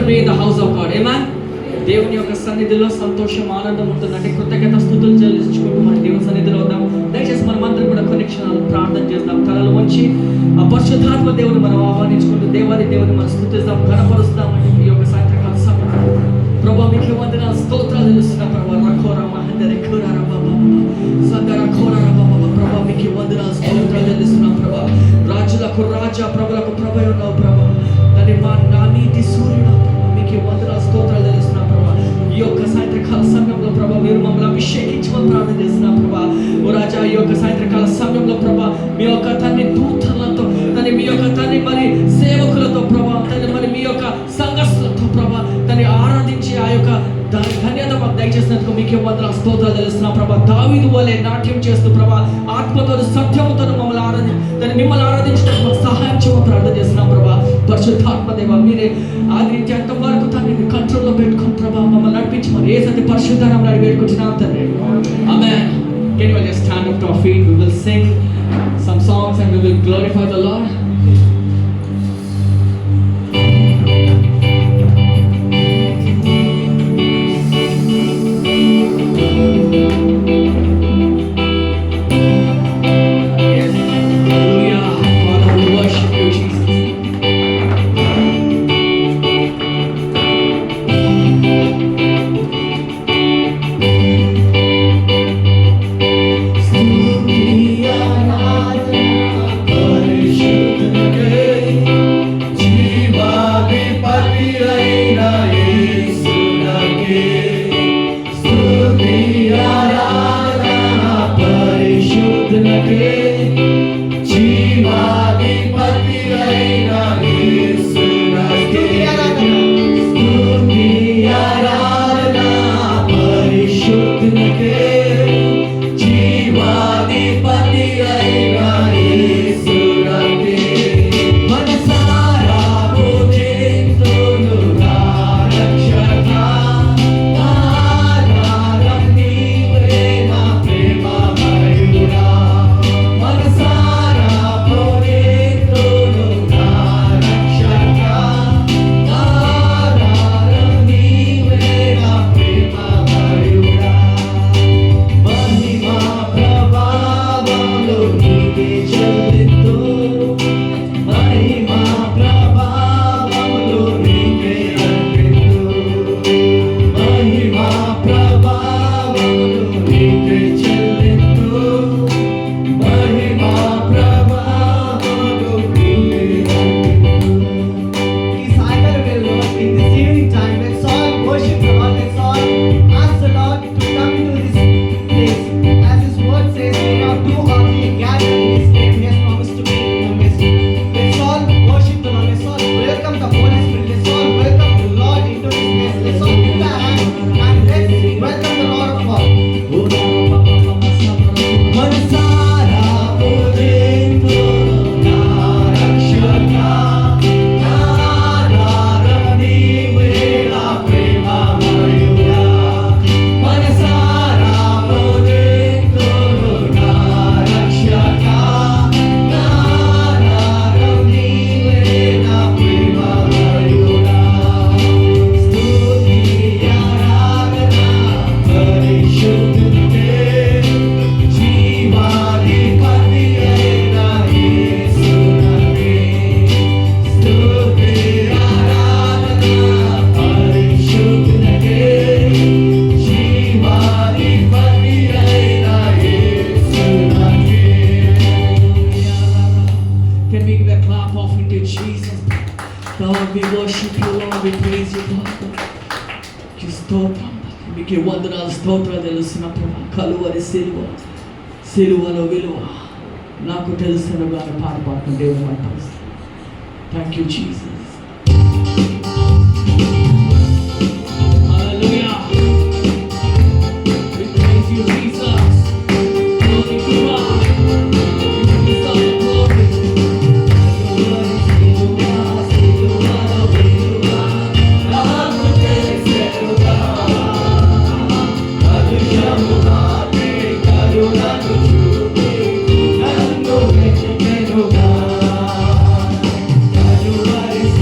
be in the house of God. Amen. దేవుని యొక్క సన్నిధిలో సంతోషం ఆనందం ఉంటుందంటే కృతజ్ఞత స్తుతులు చెల్లించుకుంటూ మన దేవుని సన్నిధిలో ఉందాం. దయచేసి మనమందరం కూడా కొన్ని క్షణాలు ప్రార్థన చేద్దాం. తలలు వంచి ఆ పరిశుద్ధాత్మ దేవుని మనం ఆహ్వానించుకుంటూ దేవుని మనం స్తుతిస్తాం, ఘనపరుస్తామండి. ఈ యొక్క సాయంత్రకాల సమయంలో ప్రభువా మీకు వందనాలు స్తోత్రాలు చెల్లిస్తున్నాం ప్రభువా. రఖోరా మహందరి ఖోరారా బాబా సందర ఖోరారా బాబా ప్రభువా మీకు వందనాలు స్తోత్రాలు చెల్లిస్తున్నాం ప్రభువా. రాజులకు రాజా ప్రభులకు ప్రభువై ఉన్నావు ప్రభువా. నా నీతి సూర్యుడు మీకు వందనాలు స్తోత్రాలు చెల్లిస్తున్నాం ప్రభువా. ఈ యొక్క సాయంత్రకాల సమయంలో ప్రభా మీరు మమ్మల్ని అభిషేకించమని ప్రార్థన చేస్తున్నాం ప్రభా. ఓ రాజా ఈ యొక్క సాయంత్రకాల సమయంలో ప్రభా మీ యొక్క తండ్రి దూతలతో తని మీ యొక్క తండ్రి మరి సేవకులతో ప్రభా తని మరి మీ యొక్క సంఘస్థులతో ప్రభా తని ఆరాధించి ఆ యొక్క ధన్యత మాకు దయచేసినందుకు మీకే వందనాలు స్తోత్రాలు తెలుస్తున్నాం ప్రభా. దావీదు వలె నాట్యం చేస్తూ ప్రభా ఆత్మతో సత్యముతో మిమ్మల్ని ఆరాధించడానికి మాకు సహాయం చేయమని ప్రార్థన చేస్తున్నాం ప్రభా. పరిశుద్ధాత్మ దేవ మీరే ఆది నుంచి అంత వరకు తనని కంట్రోల్లో పెట్టుకుని ప్రభా మమ్మల్ని నడిపించమని యేసు పరిశుద్ధ నామములో వేడుకుంటున్నాం తండ్రి. ఆమేన్. Can you just stand up to our feet? We will sing some songs and we will glorify the Lord. స్తోత్రాలు తెలుస్తున్న ప్రభా. కలువరి సిలువలో విలువ నాకు తెలుస్తున్న కానీ పాడుకుంటే దేవుని అంటారు. Thank you Jesus. Everybody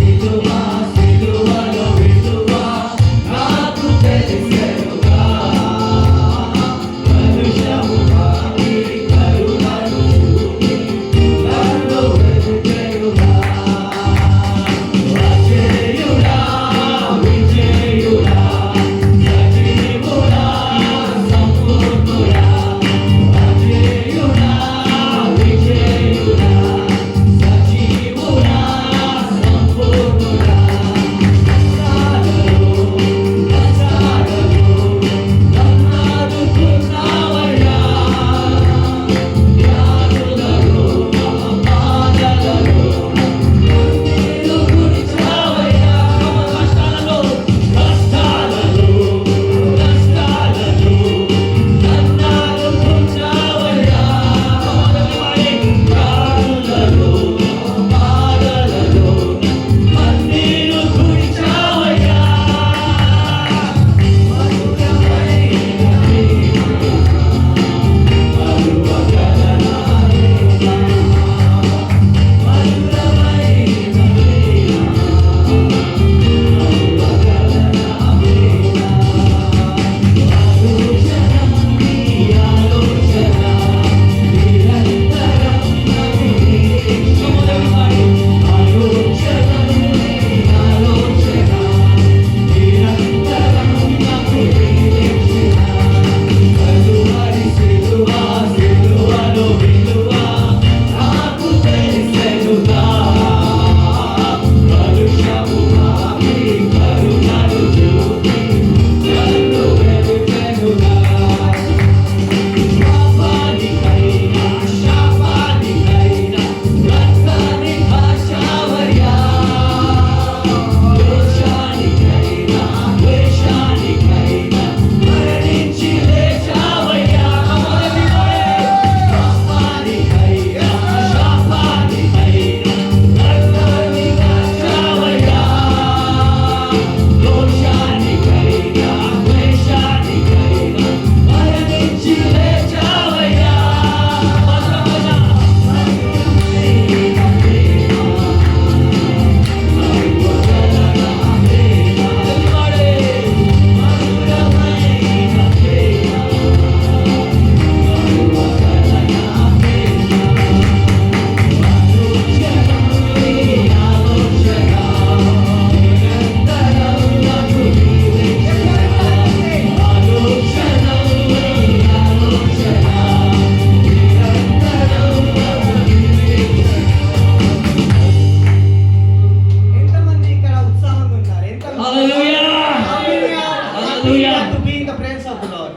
Hallelujah. How many are Hallelujah. happy to be in the presence of the Lord?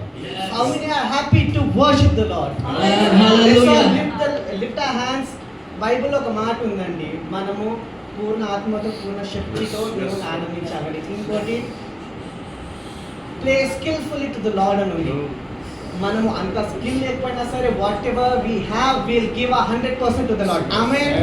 How many are happy to worship the Lord? Hallelujah. Let's all lift our hands. Bible ఒక మాట ఉందండి, మనము పూర్ణ ఆత్మతో పూర్ణ శక్తితో దేవుని ఆనందించాలని. ఇంకోటి play skilfully to the Lord అని ఉంది. మనము అంత స్కిల్ లేకపోయినా సరే whatever we have will give 100% to the Lord. Amen.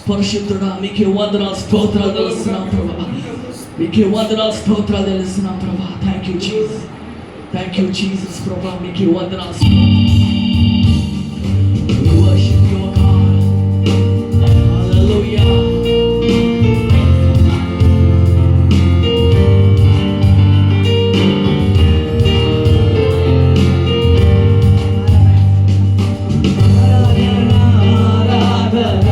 పరిశుద్ధుడా మీకే వందనాలు స్తోత్రాలు తెలుస్తున్నాం ప్రభా, మీకే వందనాలు స్తోత్రాలు తెలుస్తున్నాం ప్రభా. Thank you Jesus, thank you Jesus ప్రభా, మీకే వందనాలు. We worship you, God. Hallelujah. ఆరాధన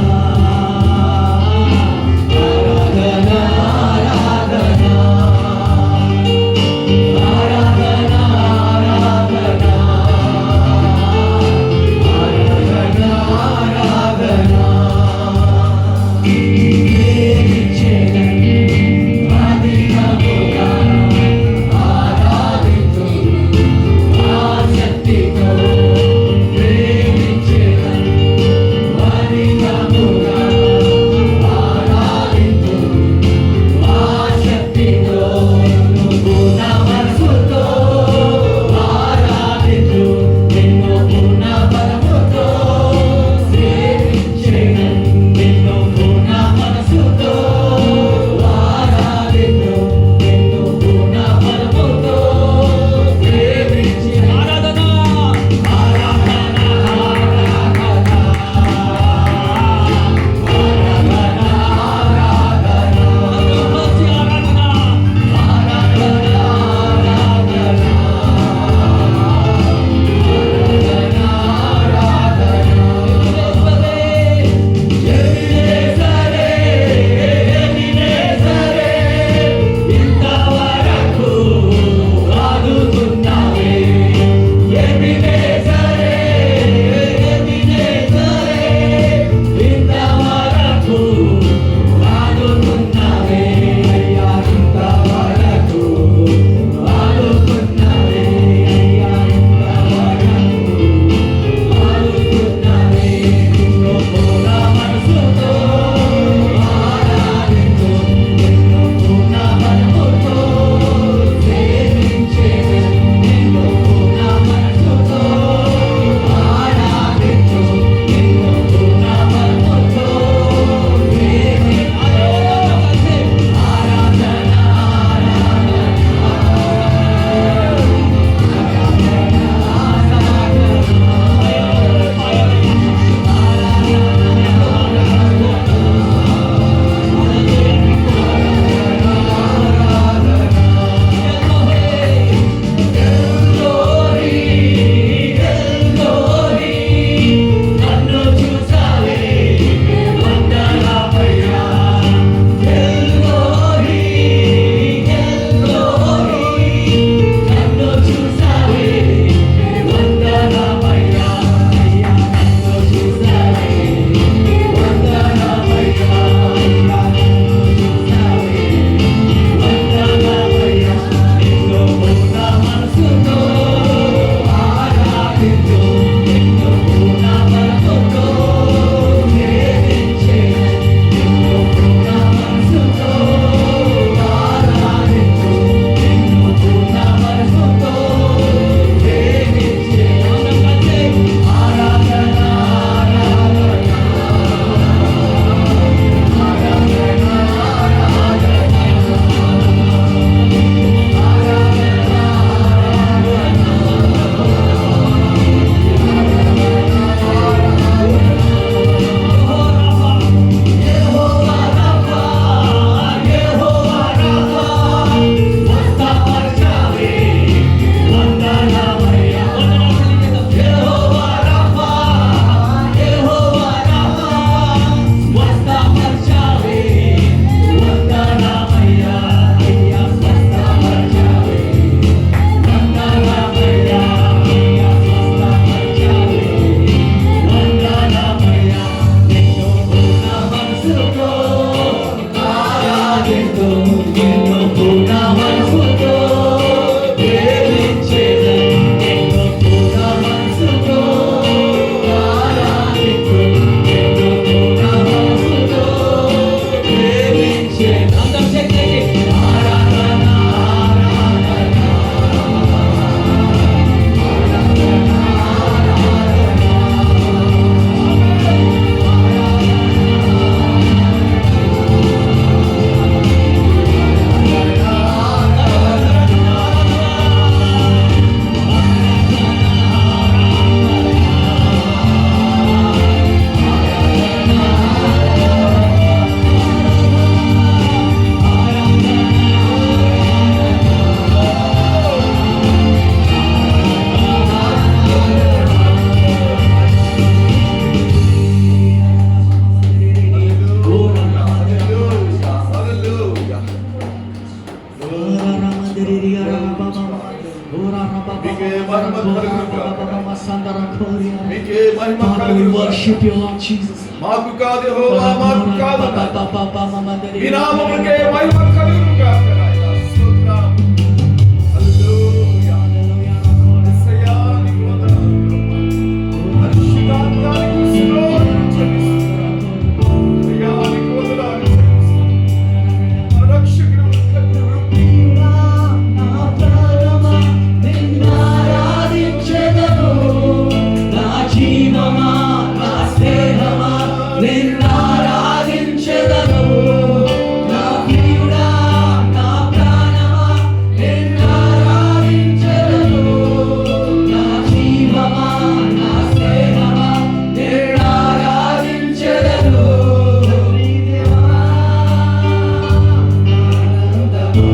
Father, we worship you, Lord Jesus. మాకు కాదు యెహోవా, మాకు కాదు మీ నామముకే మహిమ కలుగును గాక నాయనా. స్తోత్రం. హల్లెలూయా. యేసయ్యా నీకు వందనాలు ప్రభువా. పరిశుద్ధాత్మనికి స్తోత్రం చెల్లిస్తున్నాను. అయ్యా నీకు వందనాలు చెల్లిస్తున్నాను. మా రక్షకుడు ప్రియుడా, నా ప్రాణమా నిన్నారాధించెదను. నా జీవమా, నా స్నేహమా నిన్నారాధించెదను. నా ప్రియుడా, నా ప్రాణమా నిన్నారాధించెదను. నా జీవమా, నా స్నేహమా నిన్నారాధించెదను. తండ్రి దేవా, ఆనందమా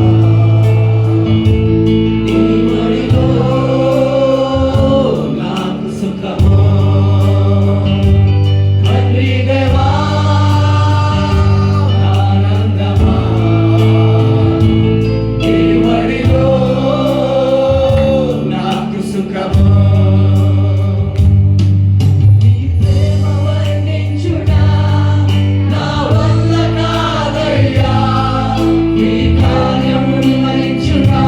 నీ ఒడిలో నాకు సుఖమా. తండ్రి దేవా, ఆనందమా నీ ఒడిలో నాకు సుఖమా. నీ ప్రేమ వర్ణించునా నా వల్ల కాదయ్యా. నీ కార్యము వివరించునా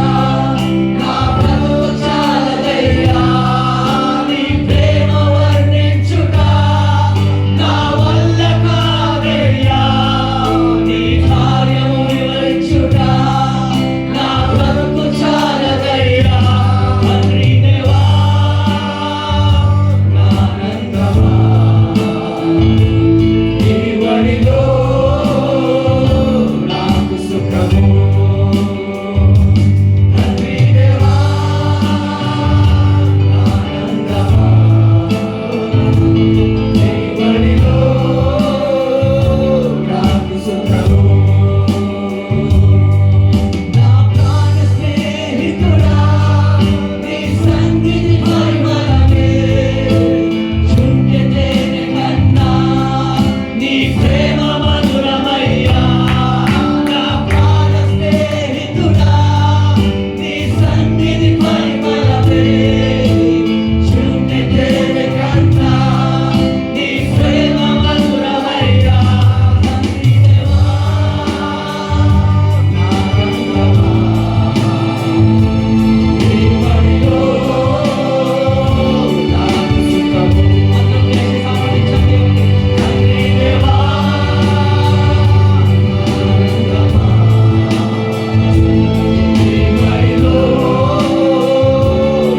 నా బ్రతుకు చాలదయ్యా. నీ ప్రేమ వర్ణించునా నా వల్ల కాదయ్యా. నీ కార్యము వివరించునా నా బ్రతుకు చాలదయ్యా. తండ్రి దేవా, ఆనందమా నీ ఒడిలో నాకు సుఖము. తండ్రి దేవా, ఆనందమా నీ ఒడిలో నాకు సుఖము. నా ప్రాణ స్నేహితుడా, నీ సన్నిధి పరిమళమే. శుంఠి తేనె కన్నా నీ ప్రేమ మధురమయ్యా. నా ప్రాణ స్నేహితుడా, నీ సన్నిధి పరిమళమే. శుంఠి తేనె కన్నా నీ ప్రేమ మధురమయ్యా. తండ్రి దేవా, ఆనందమా నీ ఒడిలో నాకు సుఖము. అందరూ లేచి సామర్థించండి. తండ్రి దేవా, ఆనందమా నీ ఒడిలో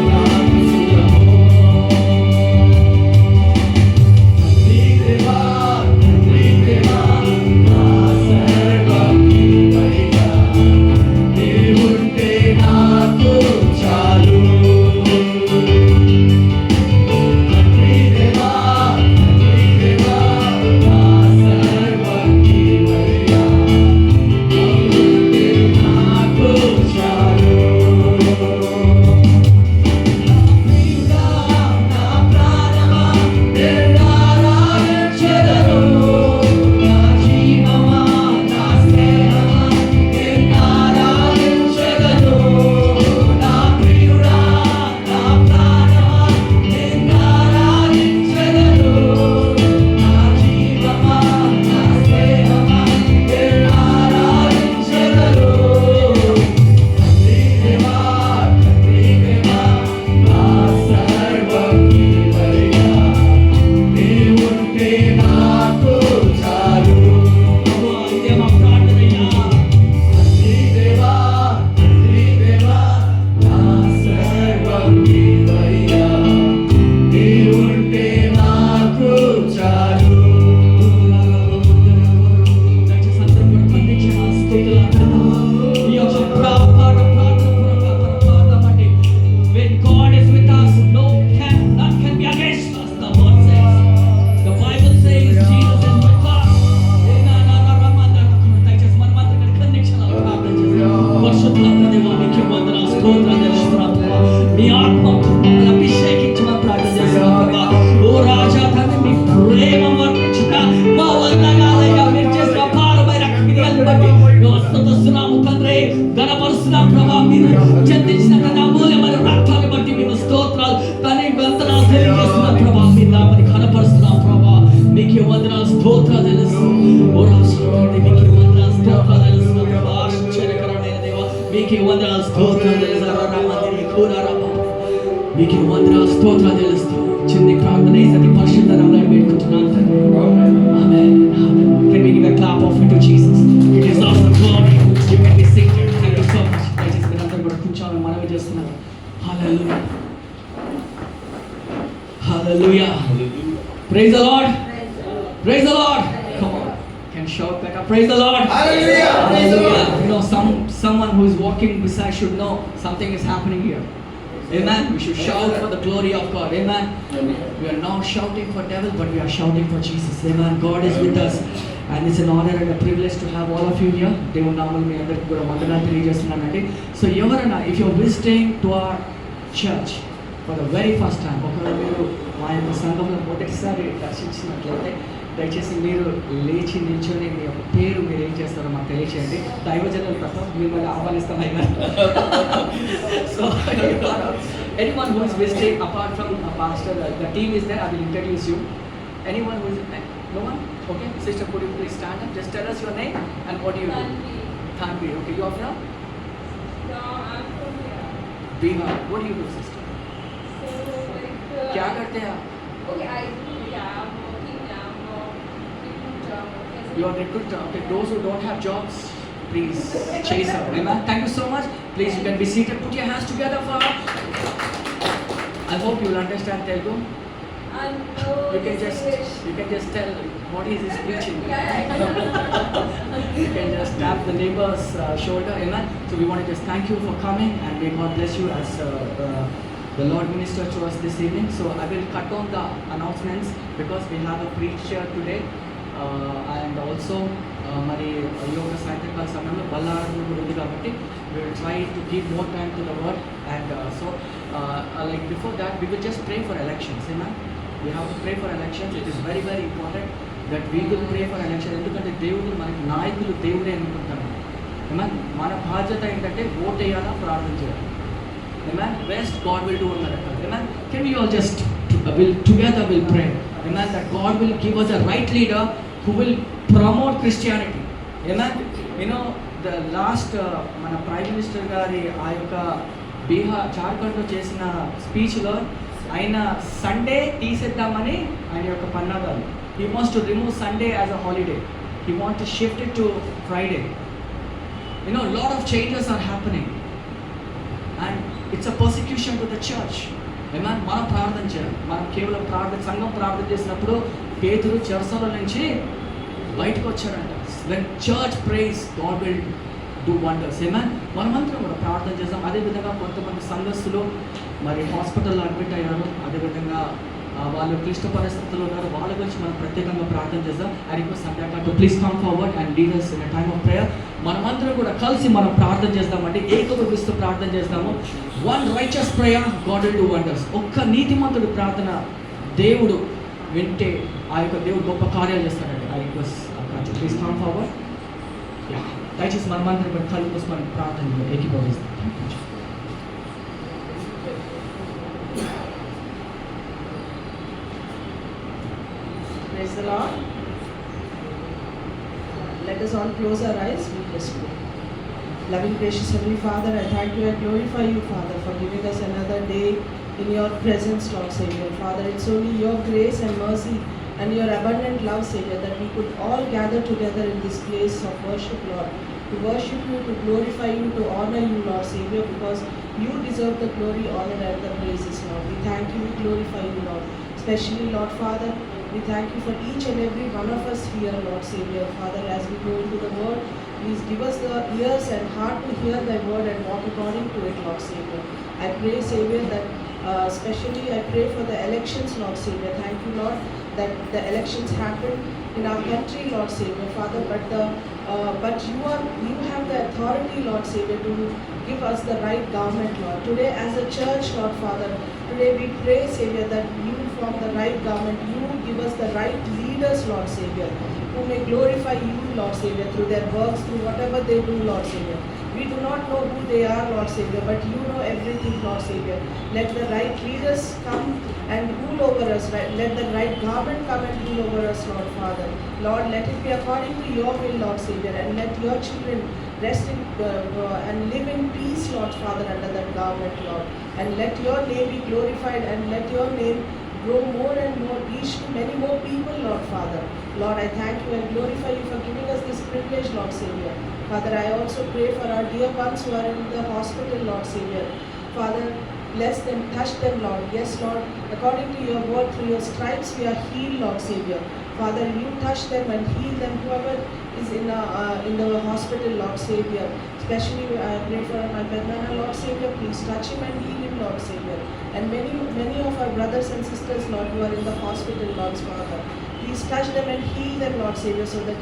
నాకు సుఖము. తండ్రి దేవా, తండ్రి దేవా, నా సర్వం నీవయ్యా. నీవుంటే నాకు చాలు. తండ్రి దేవా, తండ్రి దేవా, నా సర్వం నీవయ్యా. నీవుంటే నాకు చాలు. ప్రియుడా, నా ప్రాణమా నిన్నారాధించెదను. నా జీవమా, నా స్నేహమా నిన్నారాధించెదను. నా ప్రియుడా, నా ప్రాణమా నిన్నారాధించెదను. నా జీవమా, నా స్నేహమా నిన్నారాధించెదను. తండ్రి దేవా, తండ్రి దేవా, నా సర్వం నీవయ్యా. నీవుంటే నాకు చాలు. ప్రభువా, ఇదే మా ప్రార్థనయ్యా. తండ్రి దేవా, తండ్రి దేవా, నా సర్వం నీవయ్యా. నీవుంటే నాకు చాలు. దయచేసి అందరూ కూడా స్పందించి ఆ స్తుతులు అందరూ ఈ యొక్క ప్రార్థన బట్టి when God is with us, none can be against us. The word says, the Bible says Jesus is with us. దయచేసి మనమందరం ఇక్కడ కండిక్షనల్ ప్రార్థన చేద్దాం. పరిశుద్ధాత్మ దేవా, నీకే వందనాలు, స్తోత్రాలు చెల్లిస్తున్నాం ప్రభువా. మీ ఆత్మతో మమ్మల్ని అభిషేకించమని ప్రార్థన చేస్తున్నాం ప్రభువా. ఓ రాజా తండ్రి, మీ ప్రేమ వర్ణించుట మా వల్ల కాదయ్యా. మీరు చేసిన అపారమైన క్రియలను బట్టి మేము స్తుతిస్తున్నాము తండ్రి, ఘనపరుస్తున్నాం ప్రభా. మీరు చెందించిన తన అమూల్యమైన రక్తాన్ని బట్టి మేము స్తోత్రాలు తండ్రి వందనాలు తెలియజేస్తున్నాం ప్రభా. మీ నామని ఘనపరుస్తున్నాం ప్రభా. మీకే వందనాలు, స్తోత్రాలు తెలుసు. ఓ రాజా తండ్రి, మీకే వందనాలు, స్తోత్రాలు మీకే వందనాలు స్తోత్రాలు చెల్లిస్తామండి కూరారమ్మ మీకే వందనాలు స్తోత్రాలు చెల్లిస్తాం చిన్ని ప్రార్థన అతి పరిశుద్ధ నామములో వేడుకుంటున్నాను తండ్రి amen amen can we give a clap of it to Jesus it is all the glory you can be seated thank you so much దయచేసి మీరందరూ కూడా కూర్చోవాలని మనవి చేస్తున్నాను hallelujah hallelujah praise the Lord praise the Lord come on can shout better praise the Lord Hallelujah. Praise the Lord. you know someone who is walking beside should know something is happening here. Amen. We should shout for the glory of God. Amen. We are not shouting for devil, but we are shouting for Jesus. Amen. God is with us, and it's an honor and a privilege to have all of you here. దేవుని నామములో మీ అందరికీ కూడా వందనాలు తెలియజేస్తున్నానండి. So ఎవరైనా if you are visiting to our church for the very first time, ఒకవేళ మీరు మా యొక్క సంఘంలో మొదటిసారి దర్శించినట్లయితే దయచేసి మీరు లేచి నిల్చొని మీ యొక్క పేరు మీరు ఏం చేస్తారో మాకు తెలియచేయండి. దైవజనుల తప్ప మిమ్మల్ని ఆహ్వానిస్తాం అయినా. So anyone who is visiting apart from a pastor, the team is there. I will introduce you. Anyone who is no one? Okay, sister, could you please stand up? Just tell us your name and what do you do? Thanvi. Okay, you are from? No, I'm from here. Bihar. What do you do, sister? So, like, क्या करते हैं आप? Okay, I'm working now. Recruit job. You are recruiter. Okay, those who don't have jobs, please chase her. Amen. Thank you so much. Please, you can be seated. Put your hands together for her. I hope you will understand Telugu. And You can just tell what is this preaching. You can just tap the neighbor's shoulder. Amen. So we want to just thank you for coming and may God bless you as the Lord ministered to us this evening. So I will cut on the announcements because we have a preacher today. And also మరి ఈ యొక్క సాయంత్రకాల సమయంలో బల్లారం కూడా ఉంది కాబట్టి we will try to give more time to the word and so like before that we will just pray for elections. Amen. We have to pray for elections. It is very very important that we will pray for elections ఎందుకంటే దేవుడు మనకి నాయకులు దేవుడే అనుకుంటారు. Amen. మన బాధ్యత ఏంటంటే vote వేయాలా ప్రార్థన చేయాలి. Amen. Rest God will do on the record. Amen. Can we all just together will pray. Amen. That God will give us a right leader who will promote Christianity. Amen. You know the last మన prime minister గారి ఆ యొక్క బీహార్ జార్ఖండ్లో చేసిన స్పీచ్లో ఆయన Sunday తీసేద్దామని ఆయన యొక్క పన్నాగాలు. He wants to remove Sunday as a holiday. He wants to shift it to Friday. You know, a lot of changes are happening. And it's a persecution to the church. Amen. మనం ప్రార్థన చేయాలి. మనం కేవలం సంఘం ప్రార్థన చేసినప్పుడు పేతురు చెరసాల నుంచి బయటకు వచ్చారంట. When church prays, God will do wonders. Amen. మనమందరం కూడా ప్రార్థన చేస్తాం. అదేవిధంగా కొంతమంది సంఘస్థులు మరి హాస్పిటల్లో అడ్మిట్ అయ్యారు. అదేవిధంగా వాళ్ళు క్లిష్ట పరిస్థితుల్లో ఉన్నారు. వాళ్ళ గురించి మనం ప్రత్యేకంగా ప్రార్థన చేద్దాం. ఐ రిక్వెస్ట్ సంధ్యాక to please come forward and lead us in a time of prayer. మనమందరం కూడా కలిసి మనం ప్రార్థన చేద్దామంటే ఏకీభవిస్తూ ప్రార్థన చేస్తాము. One righteous prayer God will do wonders. ఒక్క నీతిమంతుడి ప్రార్థన దేవుడు వింటే ఆ యొక్క దేవుడు గొప్ప కార్యాలు చేస్తాడండి. I request please come forward. దయచేసి మనమందరం కూడా కళ్ళు మూసి మనం ప్రార్థనలో ఏకీభవిస్తాం. Praise the Lord. Let us all close our eyes. We just pray. Loving, gracious Heavenly Father, I thank you and glorify you, Father, for giving us another day in your presence, Lord Savior. Father, it's only your grace and mercy and your abundant love, Savior, that we could all gather together in this place of worship, Lord. To worship you, to glorify you, to honor you, Lord Savior, because you deserve the glory, honor, and the praises, Lord. We thank you, we glorify you, Lord. Especially, Lord Father, we thank you for each and every one of us here, Lord Savior. Father, as we go into the word, please give us the ears and heart to hear thy word and walk according to it, Lord Savior. I pray, Savior, that especially I pray for the elections, Lord Savior. Thank you, Lord, that the elections happen in our country, Lord Savior, Father, but you have the authority, Lord Savior, to give us the right government, Lord. Today as a church, Lord Father, today we pray, Savior, that you form the right government, you give us the right leaders, Lord Savior, who may glorify you, Lord Savior, through their works, through whatever they do, Lord Savior. We do not know who they are, Lord Savior, but you know everything, Lord Savior. Let the right leaders come and rule over us, right? Let the right government come and rule over us, Lord Father. Lord, let it be according to your will, Lord Savior, and let your children rest in and live in peace, Lord Father, under that government, Lord. And let your name be glorified, and let your name grow more and more, reach to many more people, Lord Father. Lord, I thank you and glorify you for giving us this privilege, Lord Savior. Father, I also pray for our dear ones who are in the hospital, Lord Savior. Father, bless them, touch them, Lord. Yes, Lord, according to your word, through your stripes we are healed, Lord Savior. Father, you touch them and heal them, whoever is in the hospital, Lord Savior. Especially I pray for my Bednana, Lord Savior. Please touch him and heal him, Lord Savior. And many of our brothers and sisters, Lord, who are in the hospital, Lord Father. Please touch them and heal them, Lord Savior, so that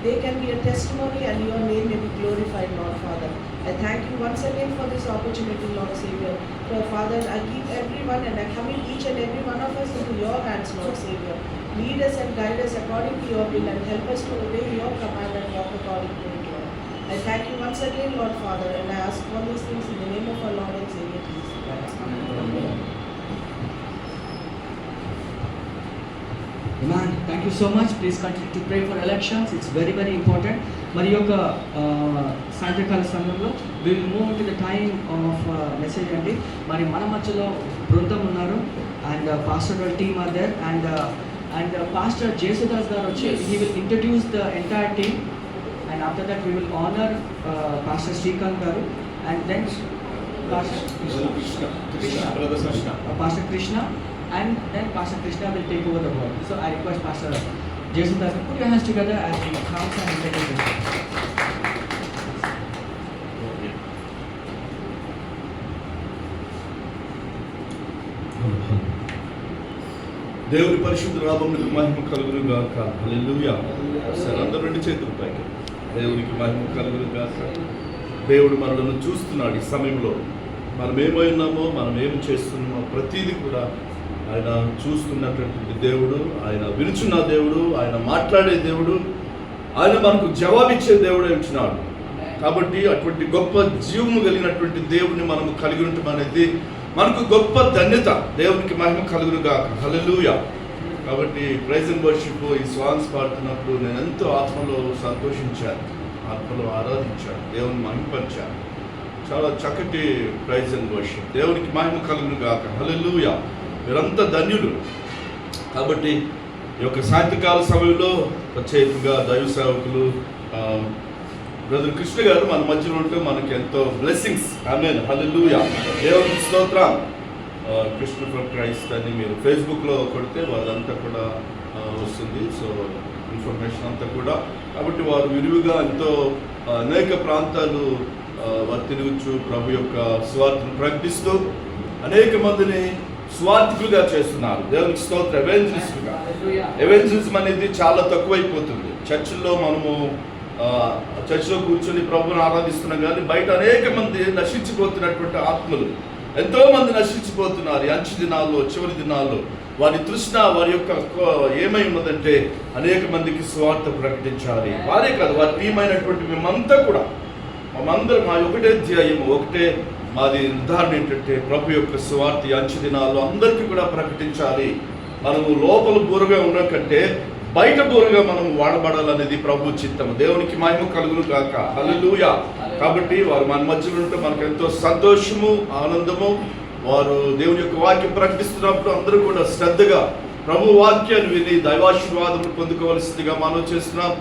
they can be a testimony and your name may be glorified, Lord Father. I thank you once again for this opportunity, Lord Savior. So, Father, I keep everyone and I commit each and every one of us into your hands, Lord Savior. Lead us and guide us according to your will and help us to obey your command and walk according to it, Lord. I thank you once again, Lord Father, and I ask all these things in the name of our Lord and Savior Jesus Christ. Amen. Amen. Thank you so much. Please continue to pray for elections. It's very, very important. మరి యొక్క సాయంత్రకాల సమయంలో we will move to the time of message అండి. మరి మన మధ్యలో బృందం ఉన్నారు and pastoral team are there and Pastor Jesudas garu వచ్చి he will introduce the entire team and after that we will honor Pastor Srikanth garu and then Pastor Krishna and then Pastor Krishna will take over the word. So I request Pastor Jesudas to put your hands together as he comes and introduces. దేవుని పరిశుద్ధ నామమునకు మహిమ కలుగును గాక. హల్లెలూయా. సరే, అందరూ రెండు చేతులు పైకి. దేవునికి మహిమ కలుగును గాక. దేవుడు మనల్ని చూస్తున్నాడు. ఈ సమయంలో మనం ఏమై ఉన్నామో, మనం ఏం చేస్తున్నామో ప్రతిదీ కూడా ఆయన చూస్తున్నటువంటి దేవుడు, ఆయన వినుచున్న దేవుడు, ఆయన మాట్లాడే దేవుడు, ఆయన మనకు జవాబిచ్చే దేవుడు ఇచ్చినాడు. కాబట్టి అటువంటి గొప్ప జీవము కలిగినటువంటి దేవుడిని మనము కలిగి ఉండటం అనేది మనకు గొప్ప ధన్యత. దేవునికి మహిమ కలుగును గాక. హల్లెలూయా. కాబట్టి ప్రైజ్ అండ్ వర్షిప్ ఈ సాంగ్స్ పాడుతున్నప్పుడు నేను ఎంతో ఆత్మలో సంతోషించాను, ఆత్మలో ఆరాధించాను, దేవుని మహిమపరిచాను. చాలా చక్కటి ప్రైజ్ అండ్ వర్షిప్. దేవునికి మహిమ కలుగును గాక. హల్లెలూయా. మీరంతా ధన్యులు. కాబట్టి ఈ యొక్క సాయంత్రకాల సమయంలో ప్రత్యేకంగా దైవ సేవకులు బ్రదర్ కృష్ణ గారు మన మధ్యలో ఉంటే మనకి ఎంతో బ్లెస్సింగ్స్. ఆమేన్. హల్లెలూయా. దేవునికి స్తోత్రం. కృష్ణ ఫర్ క్రైస్ట్ అని మీరు ఫేస్బుక్లో కొడితే వాళ్ళంతా కూడా వస్తుంది. సో ఇన్ఫర్మేషన్ అంతా కూడా. కాబట్టి వారు విరివిగా ఎంతో అనేక ప్రాంతాలు వారు తిరుగుచు ప్రభు యొక్క సువార్తను ప్రకటిస్తూ అనేక మందిని స్వార్థికులుగా చేస్తున్నారు. దేవునికి స్తోత్రం. ఎవెంజలిజం అనేది చాలా తక్కువైపోతుంది. చర్చిల్లో మనము చర్చిలో కూర్చొని ప్రభువుని ఆరాధిస్తున్నాం, కానీ బయట అనేక మంది నశించిపోతున్నటువంటి ఆత్మలు ఎంతో మంది నశించిపోతున్నారు. ఈ అంచు దినాల్లో, చివరి దినాల్లో వారి తృష్ణ, వారి యొక్క ఏమై ఉన్నదంటే అనేక మందికి స్వార్థ ప్రకటించాలి. వారే కాదు, వారి టీం అయినటువంటి మేమంతా కూడా, మేమందరం మా ఒకటే ధ్యేయము, ఒకటే మాది నిర్ధారణ ఏంటంటే ప్రభు యొక్క స్వార్థ అంచు దినాల్లో అందరికీ కూడా ప్రకటించాలి. మనము లోపల బూరగా ఉన్న కంటే బయట బూరగా మనం వాడబడాలనేది ప్రభు చిత్తము. దేవునికి మహిమ కలుగును గాక. హల్లెలూయా. కాబట్టి వారు మన మధ్యలో ఉంటే మనకు ఎంతో సంతోషము, ఆనందము. వారు దేవుని యొక్క వాక్యం ప్రకటిస్తున్నప్పుడు అందరూ కూడా శ్రద్ధగా ప్రభు వాక్యాన్ని విని దైవాశీర్వాదములు పొందుకోవాల్సిందిగా మనం చేస్తున్నాం.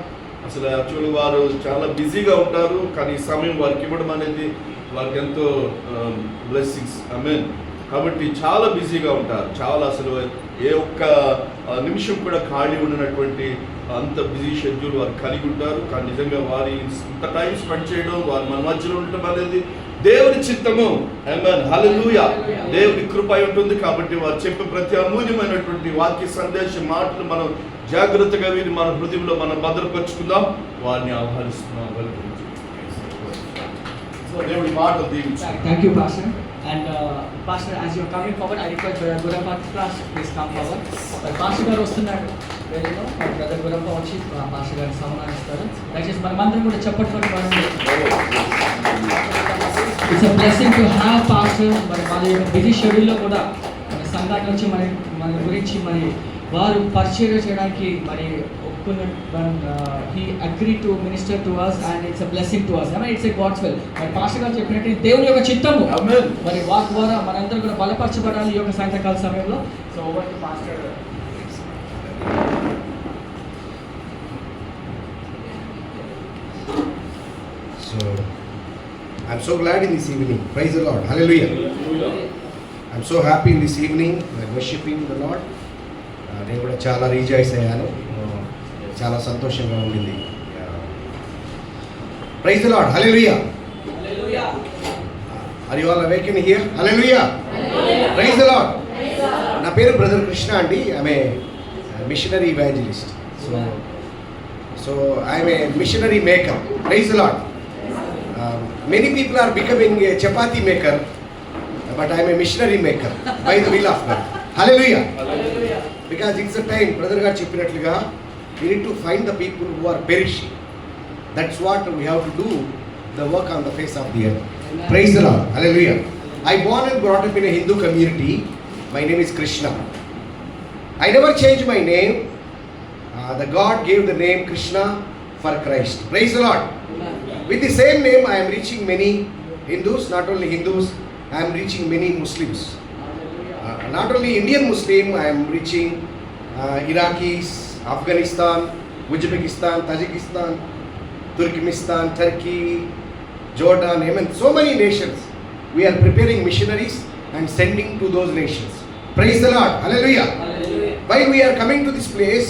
అసలు యాక్చువల్గా వారు చాలా బిజీగా ఉంటారు, కానీ ఈ సమయం వారికి ఇవ్వడం అనేది వారికి ఎంతో బ్లెస్సింగ్స్. ఆమేన్. కాబట్టి చాలా బిజీగా ఉంటారు. చాలా అసలు ఏ ఒక్క నిమిషం కూడా ఖాళీ ఉండనటువంటి అంత బిజీ షెడ్యూల్ వారు కలిగి ఉంటారు. కానీ నిజంగా వారి ఇంత టైం స్పెండ్ చేయడం, వారు మన మధ్యలో ఉండటం అనేది దేవుని చిత్తము. ఆమేన్. హల్లెలూయా. దేవుని కృప ఉంటుంది. కాబట్టి వారు చెప్పే ప్రతి అమూల్యమైనటువంటి వాక్య సందేశం మాటలు మనం జాగ్రత్తగా విని మన హృదయంలో మనం భద్రపరుచుకుందాం. వారిని ఆహ్వానిస్తున్నాం. దేవుడి మాటలు దీవించండి. Thank you, Pastor. And Pastor, as you're coming forward, I request Brother Gurappa Pastor, please come forward. Pastor గారు వస్తున్నారు. బ్రదర్ గురప్ప వచ్చి పాస్టర్ గారిని సన్మానిస్తారు. దయచేసి మనమందరం కూడా చెప్పట్టుకొని it's a blessing to have pastor. మరి వాళ్ళ యొక్క బిజీ షెడ్యూల్లో కూడా మన సంఘానికి వచ్చి మన గురించి మరి వారు పరిచయం చేయడానికి మరి he agreed to minister to us and it's a blessing to us. I mean, it's a God's will. మరి పాస్టర్ గారు చెప్పినట్టు ఇది దేవుని యొక్క చిత్తము. Amen. మరి వారి ద్వారా మనందరం కూడా బలపరచబడాలి ఈ యొక్క సాయంత్రకాల సమయంలో. So over to pastor. So I'm so glad in this evening. Praise the Lord. Hallelujah. I'm so happy in this evening. We're worshiping the Lord. నేను కూడా చాలా రీజాయిస్ అయ్యాను. చాలా సంతోషంగా ఉండింది. Praise the Lord. Hallelujah. Hallelujah. Are you all awaken here? Hallelujah. Praise the Lord. నా పేరు brother Krishna అండి. I'm a missionary evangelist. So I'm a missionary maker. Praise the Lord. Many people are becoming a chapati maker, but I am a missionary maker by the will of God. Hallelujah. Because it's a time, brother garu cheppinatluga, we need to find the people who are perishing. That's what we have to do, the work on the face of the earth. Amen. Praise the Lord. Hallelujah. I born and brought up in a Hindu community. My name is Krishna. I never changed my name. The God gave the name Krishna for Christ. Praise the Lord. With the same name, I am reaching many Hindus, not only Hindus, I am reaching many Muslims. Not only Indian Muslim, I am reaching Iraqis, Afghanistan, Uzbekistan, Tajikistan, Turkmenistan, Turkey, Jordan, Yemen, so many nations. We are preparing missionaries and sending to those nations. Praise the Lord. Hallelujah. Hallelujah. While we are coming to this place,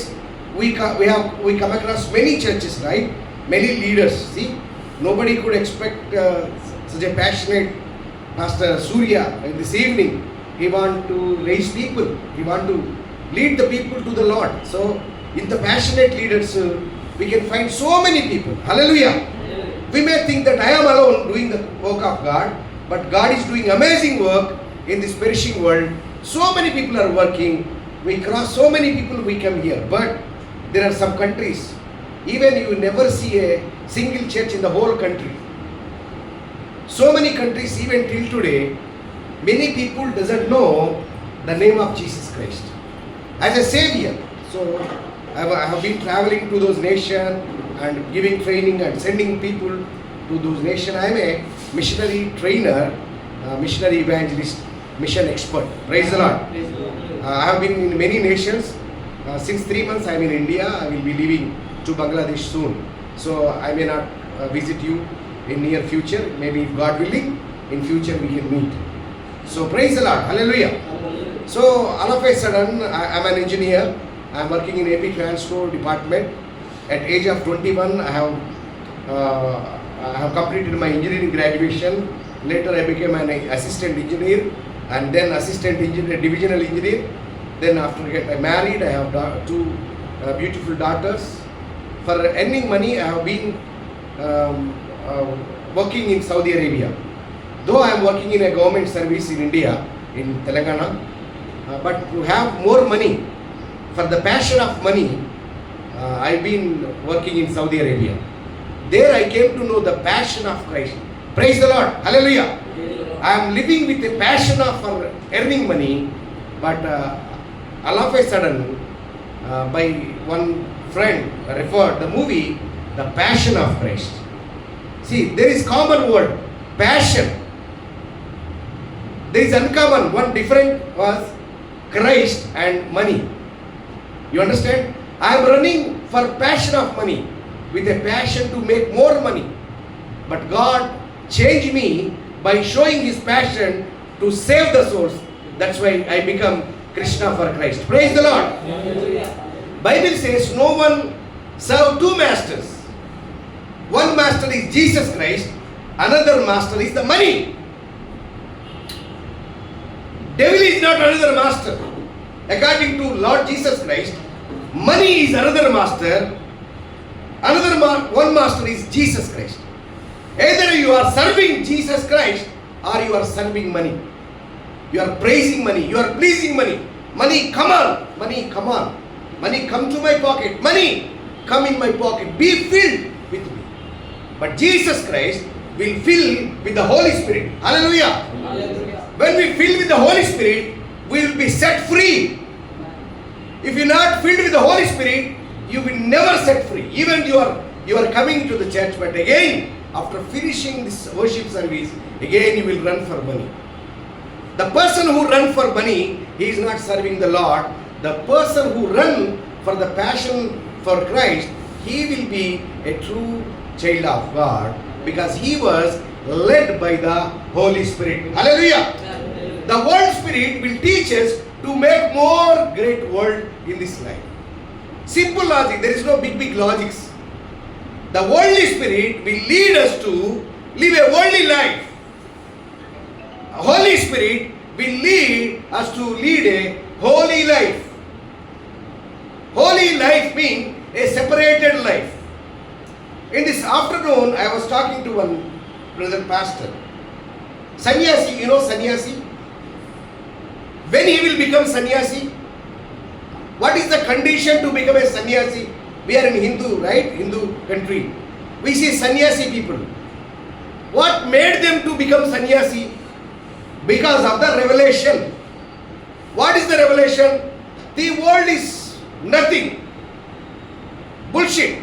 we come across many churches, right? Many leaders. See, nobody could expect such a passionate Pastor Surya in this evening. He want to raise people. He want to lead the people to the Lord. So, in the passionate leaders, we can find so many people. Hallelujah. We may think that I am alone doing the work of God, but God is doing amazing work in this perishing world. So many people are working. We cross so many people, we come here. But there are some countries, even you never see a single church in the whole country. So many countries, even till today, many people doesn't know the name of Jesus Christ as a savior. So I have been traveling to those nations and giving training and sending people to those nations. I am a missionary trainer, missionary evangelist, mission expert. Praise the Lord. I have been in many nations. Since 3 months I am in India. I will be leaving to Bangladesh soon. So I may not visit you in near future. Maybe if God willing, in future we can meet. So praise the Lord. Hallelujah. So all of a sudden, I am an engineer. I am working in AP Transport Department. At age of 21, I have completed my engineering graduation. Later I became an assistant engineer and then assistant engineer, divisional engineer. Then after I married, I have 2 beautiful daughters. For earning money, I have been working in Saudi Arabia. Though I am working in a government service in India, in Telangana, but to have more money, for the passion of money, I've been working in Saudi Arabia. There I came to know the passion of Christ. Praise the Lord. Hallelujah. I am living with a passion of earning money, but all of a sudden, by one friend referred the movie The Passion of Christ. See, there is common word, passion. There is uncommon, one different was Christ and money. You understand? I am running for passion of money, with a passion to make more money. But God changed me by showing His passion to save the souls. That's why I become Krishna for Christ. Praise the Lord. Bible says no one serve 2 masters. One master is Jesus Christ, another master is the money. Devil is not another master. According to Lord Jesus Christ, money is another master. One master is Jesus Christ. Either you are serving Jesus Christ or you are serving money. You are praising money, you are pleasing money. Money, come on. Money, come on. Money, come to my pocket. Money, come in my pocket. Be filled with me. But Jesus Christ will fill with the Holy Spirit. Hallelujah. Hallelujah. When we fill with the Holy Spirit, we will be set free. If you're not filled with the Holy Spirit, you will never set free. Even you are coming to the church, but again, after finishing this worship service, again you will run for money. The person who runs for money, he is not serving the Lord. The person who runs for the passion for Christ, he will be a true child of God because he was led by the Holy Spirit. Hallelujah! The Holy Spirit will teach us to make more great world in this life. Simple logic, there is no big logics. The Holy Spirit will lead us to live a worldly life. Holy Spirit will lead us to lead a holy life. Holy life means a separated life. In this afternoon, I was talking to one brother pastor. Sannyasi, you know sannyasi? When he will become sannyasi? What is the condition to become a sannyasi? We are in Hindu, right? Hindu country. We see sannyasi people. What made them to become sannyasi? Because of the revelation. What is the revelation? The world is nothing. Bullshit.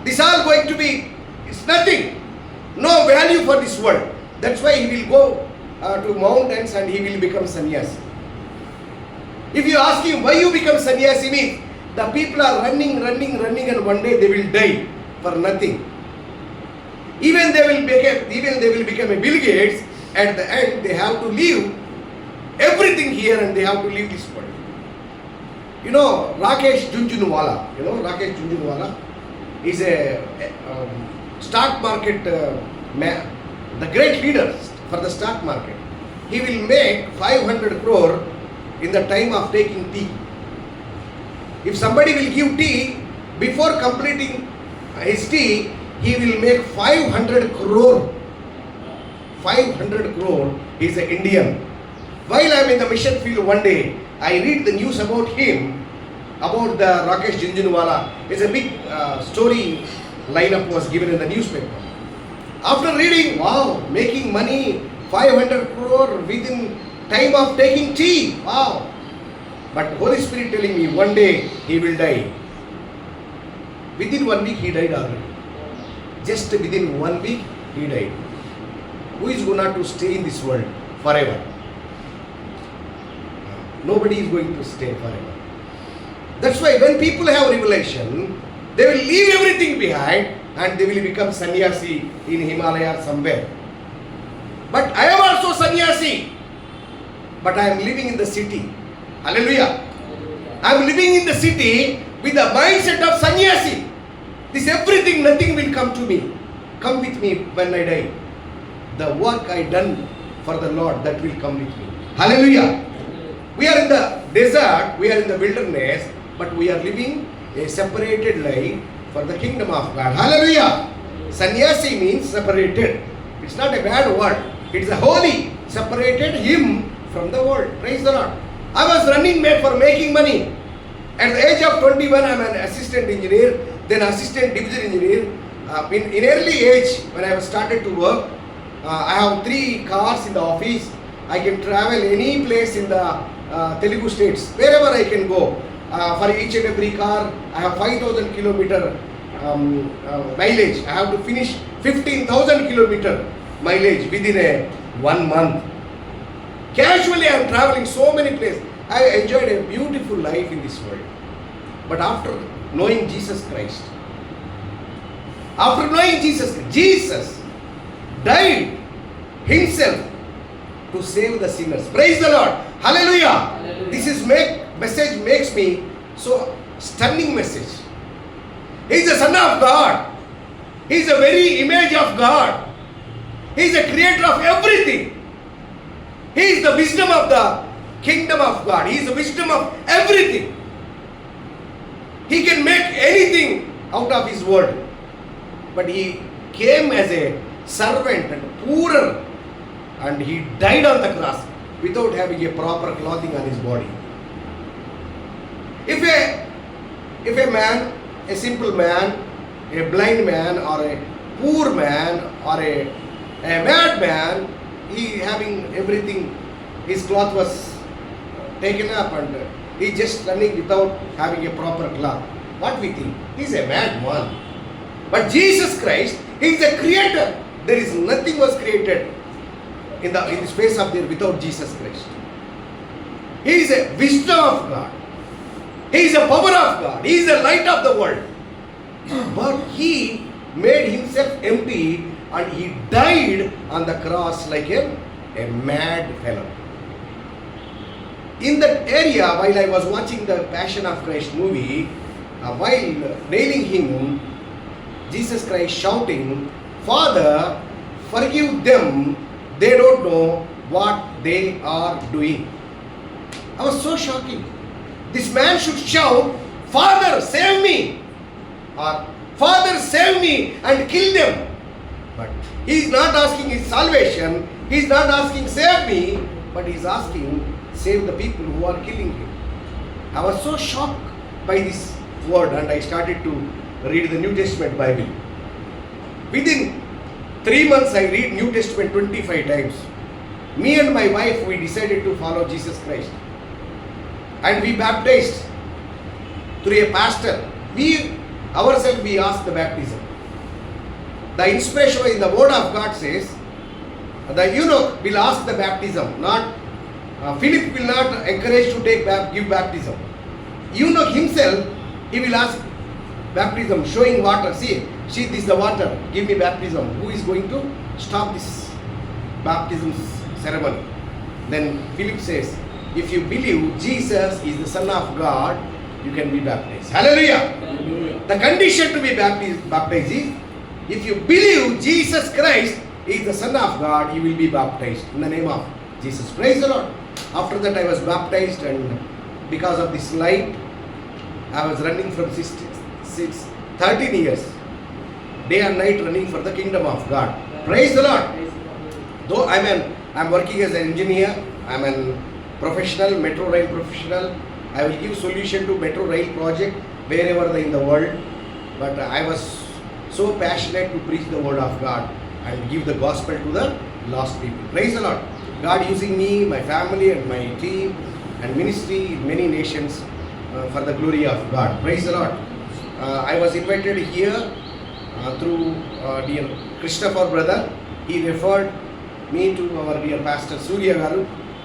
This all going to be, it's nothing. No value for this world. That's why he will go to mountains and he will become sannyasi. If you ask him why you become sannyasi means, the people are running and one day they will die for nothing. Even they will become a Bill Gates, at the end they have to leave everything here and they have to leave this world. You know Rakesh Jhunjhunwala. You know Rakesh Jhunjhunwala is a stock market man, the great leader for the stock market. He will make 500 crore in the time of taking tea. If somebody will give tea, before completing his tea, he will make 500 crore. 500 crore. He is an Indian. While I am in the mission field one day, I read the news about him, about the Rakesh Jhunjhunwala. It's a big story lineup was given in the newspaper. After reading, wow, making money, 500 crore within time of taking tea. Wow. But Holy Spirit telling me one day he will die. Within 1 week he died already. Just within 1 week he died. Who is going to stay in this world forever? Nobody is going to stay forever. That's why when people have revelation, they will leave everything behind and they will become sannyasi in Himalaya somewhere. But I am also sannyasi. But I am living in the city. Hallelujah. I am living in the city with the mindset of sannyasi. This everything, nothing will come to me. Come with me when I die. The work I done for the Lord, that will come with me. Hallelujah. We are in the desert, we are in the wilderness, but we are living a separated life for the kingdom of God. Hallelujah. Sannyasi means separated. It's not a bad word. It's a holy, separated him from the world. Praise the Lord. I was running for making money. At the age of 21, I am an assistant engineer, then assistant division engineer. In early age, when I was started to work, I have 3 cars in the office. I can travel any place in the Telugu states, wherever I can go. For each and every car, I have 5,000 kilometer mileage. I have to finish 15,000 kilometer mileage within 1 month. Casually I am traveling so many places. I enjoyed a beautiful life in this world. But after knowing Jesus Christ, Jesus died himself to save the sinners. Praise the Lord. Hallelujah. This message makes me so stunning message. He is the Son of God. He is the very image of God. He is the creator of everything. He is the wisdom of the kingdom of God. He is the wisdom of everything. He can make anything out of his word. But he came as a servant and poorer, and he died on the cross without having a proper clothing on his body. If a man, a simple man, a blind man, or a poor man, or a mad man, he having everything, his cloth was taken up and He's just running without having a proper cloth. What we think? He's a mad man. But Jesus Christ, He is a creator. There is nothing was created in the space of there without Jesus Christ. He is a wisdom of God. He is a power of God. He is the light of the world. But He made Himself empty and He died on the cross like a mad fellow. In that area, while I was watching the Passion of Christ movie, while nailing Him, Jesus Christ shouting, "Father, forgive them, they don't know what they are doing." I was so shocking. This man should shout, "Father, save me!" or "Father, save me," and kill them. But he is not asking his salvation. He is not asking save me, but he is asking save the people who are killing him. I was so shocked by this word, and I started to read the New Testament Bible. Within 3 months, I read New Testament 25 times. Me and my wife, we decided to follow Jesus Christ. And we baptized through a pastor. We ourselves, we asked the baptism. The inspiration in the word of God says, the eunuch will ask the baptism, not Philip will not encourage to give baptism. Eunuch himself, he will ask baptism, showing water. See this is the water, give me baptism. Who is going to stop this baptism ceremony? Then Philip says, if you believe Jesus is the Son of God, you can be baptized. Hallelujah! Hallelujah. The condition to be baptized is, if you believe Jesus Christ is the Son of God, you will be baptized in the name of Jesus. Praise the Lord. After that I was baptized, and because of this light, I was running from 13 years. Day and night running for the kingdom of God. Praise the Lord. Though I'm working as an engineer, I'm a professional, metro rail professional. I will give solution to metro rail project wherever in the world. But I was so passionate to preach the word of God and give the gospel to the lost people. Praise the Lord. God using me, my family and my team and ministry in many nations for the glory of God. Praise the Lord. I was invited here through dear Christopher brother. He referred me to our dear Pastor Surya Garu.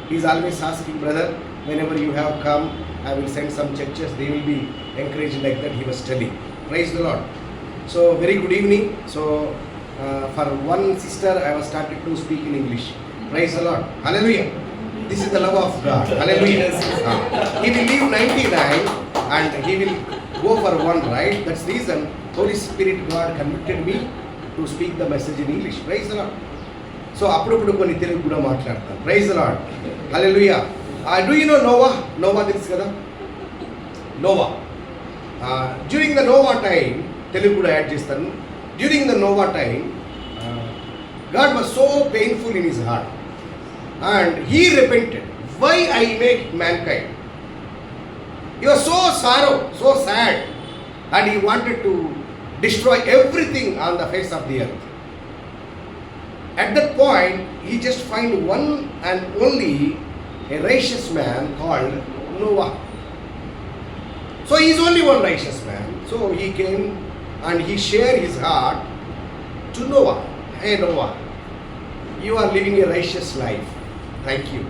He is always asking, brother, whenever you have come, I will send some churches. They will be encouraged like that. He was telling. Praise the Lord. So very good evening. So for one sister, I was started to speak in English. Praise the Lord. Hallelujah. This is the love of God. Hallelujah. He will leave 99 and he will go for one, right? That's the reason Holy Spirit God convicted me to speak the message in English. Praise the Lord. So అప్పుడప్పుడు కొన్ని తెలుగు కూడా మాట్లాడతాను. Praise the Lord. Hallelujah. Do you know Noah? Noah తెలుసు కదా? Noah. During the Noah time, Telugu కూడా add చేస్తాను. During the Noah time, God was so painful in his heart. And he repented. Why I make mankind? He was so sorrow, so sad, and he wanted to destroy everything on the face of the earth. At that point, he just find one and only a righteous man called Noah. So he is only one righteous man. So he came and he shared his heart to Noah. Hey Noah, you are living a righteous life. Thank you.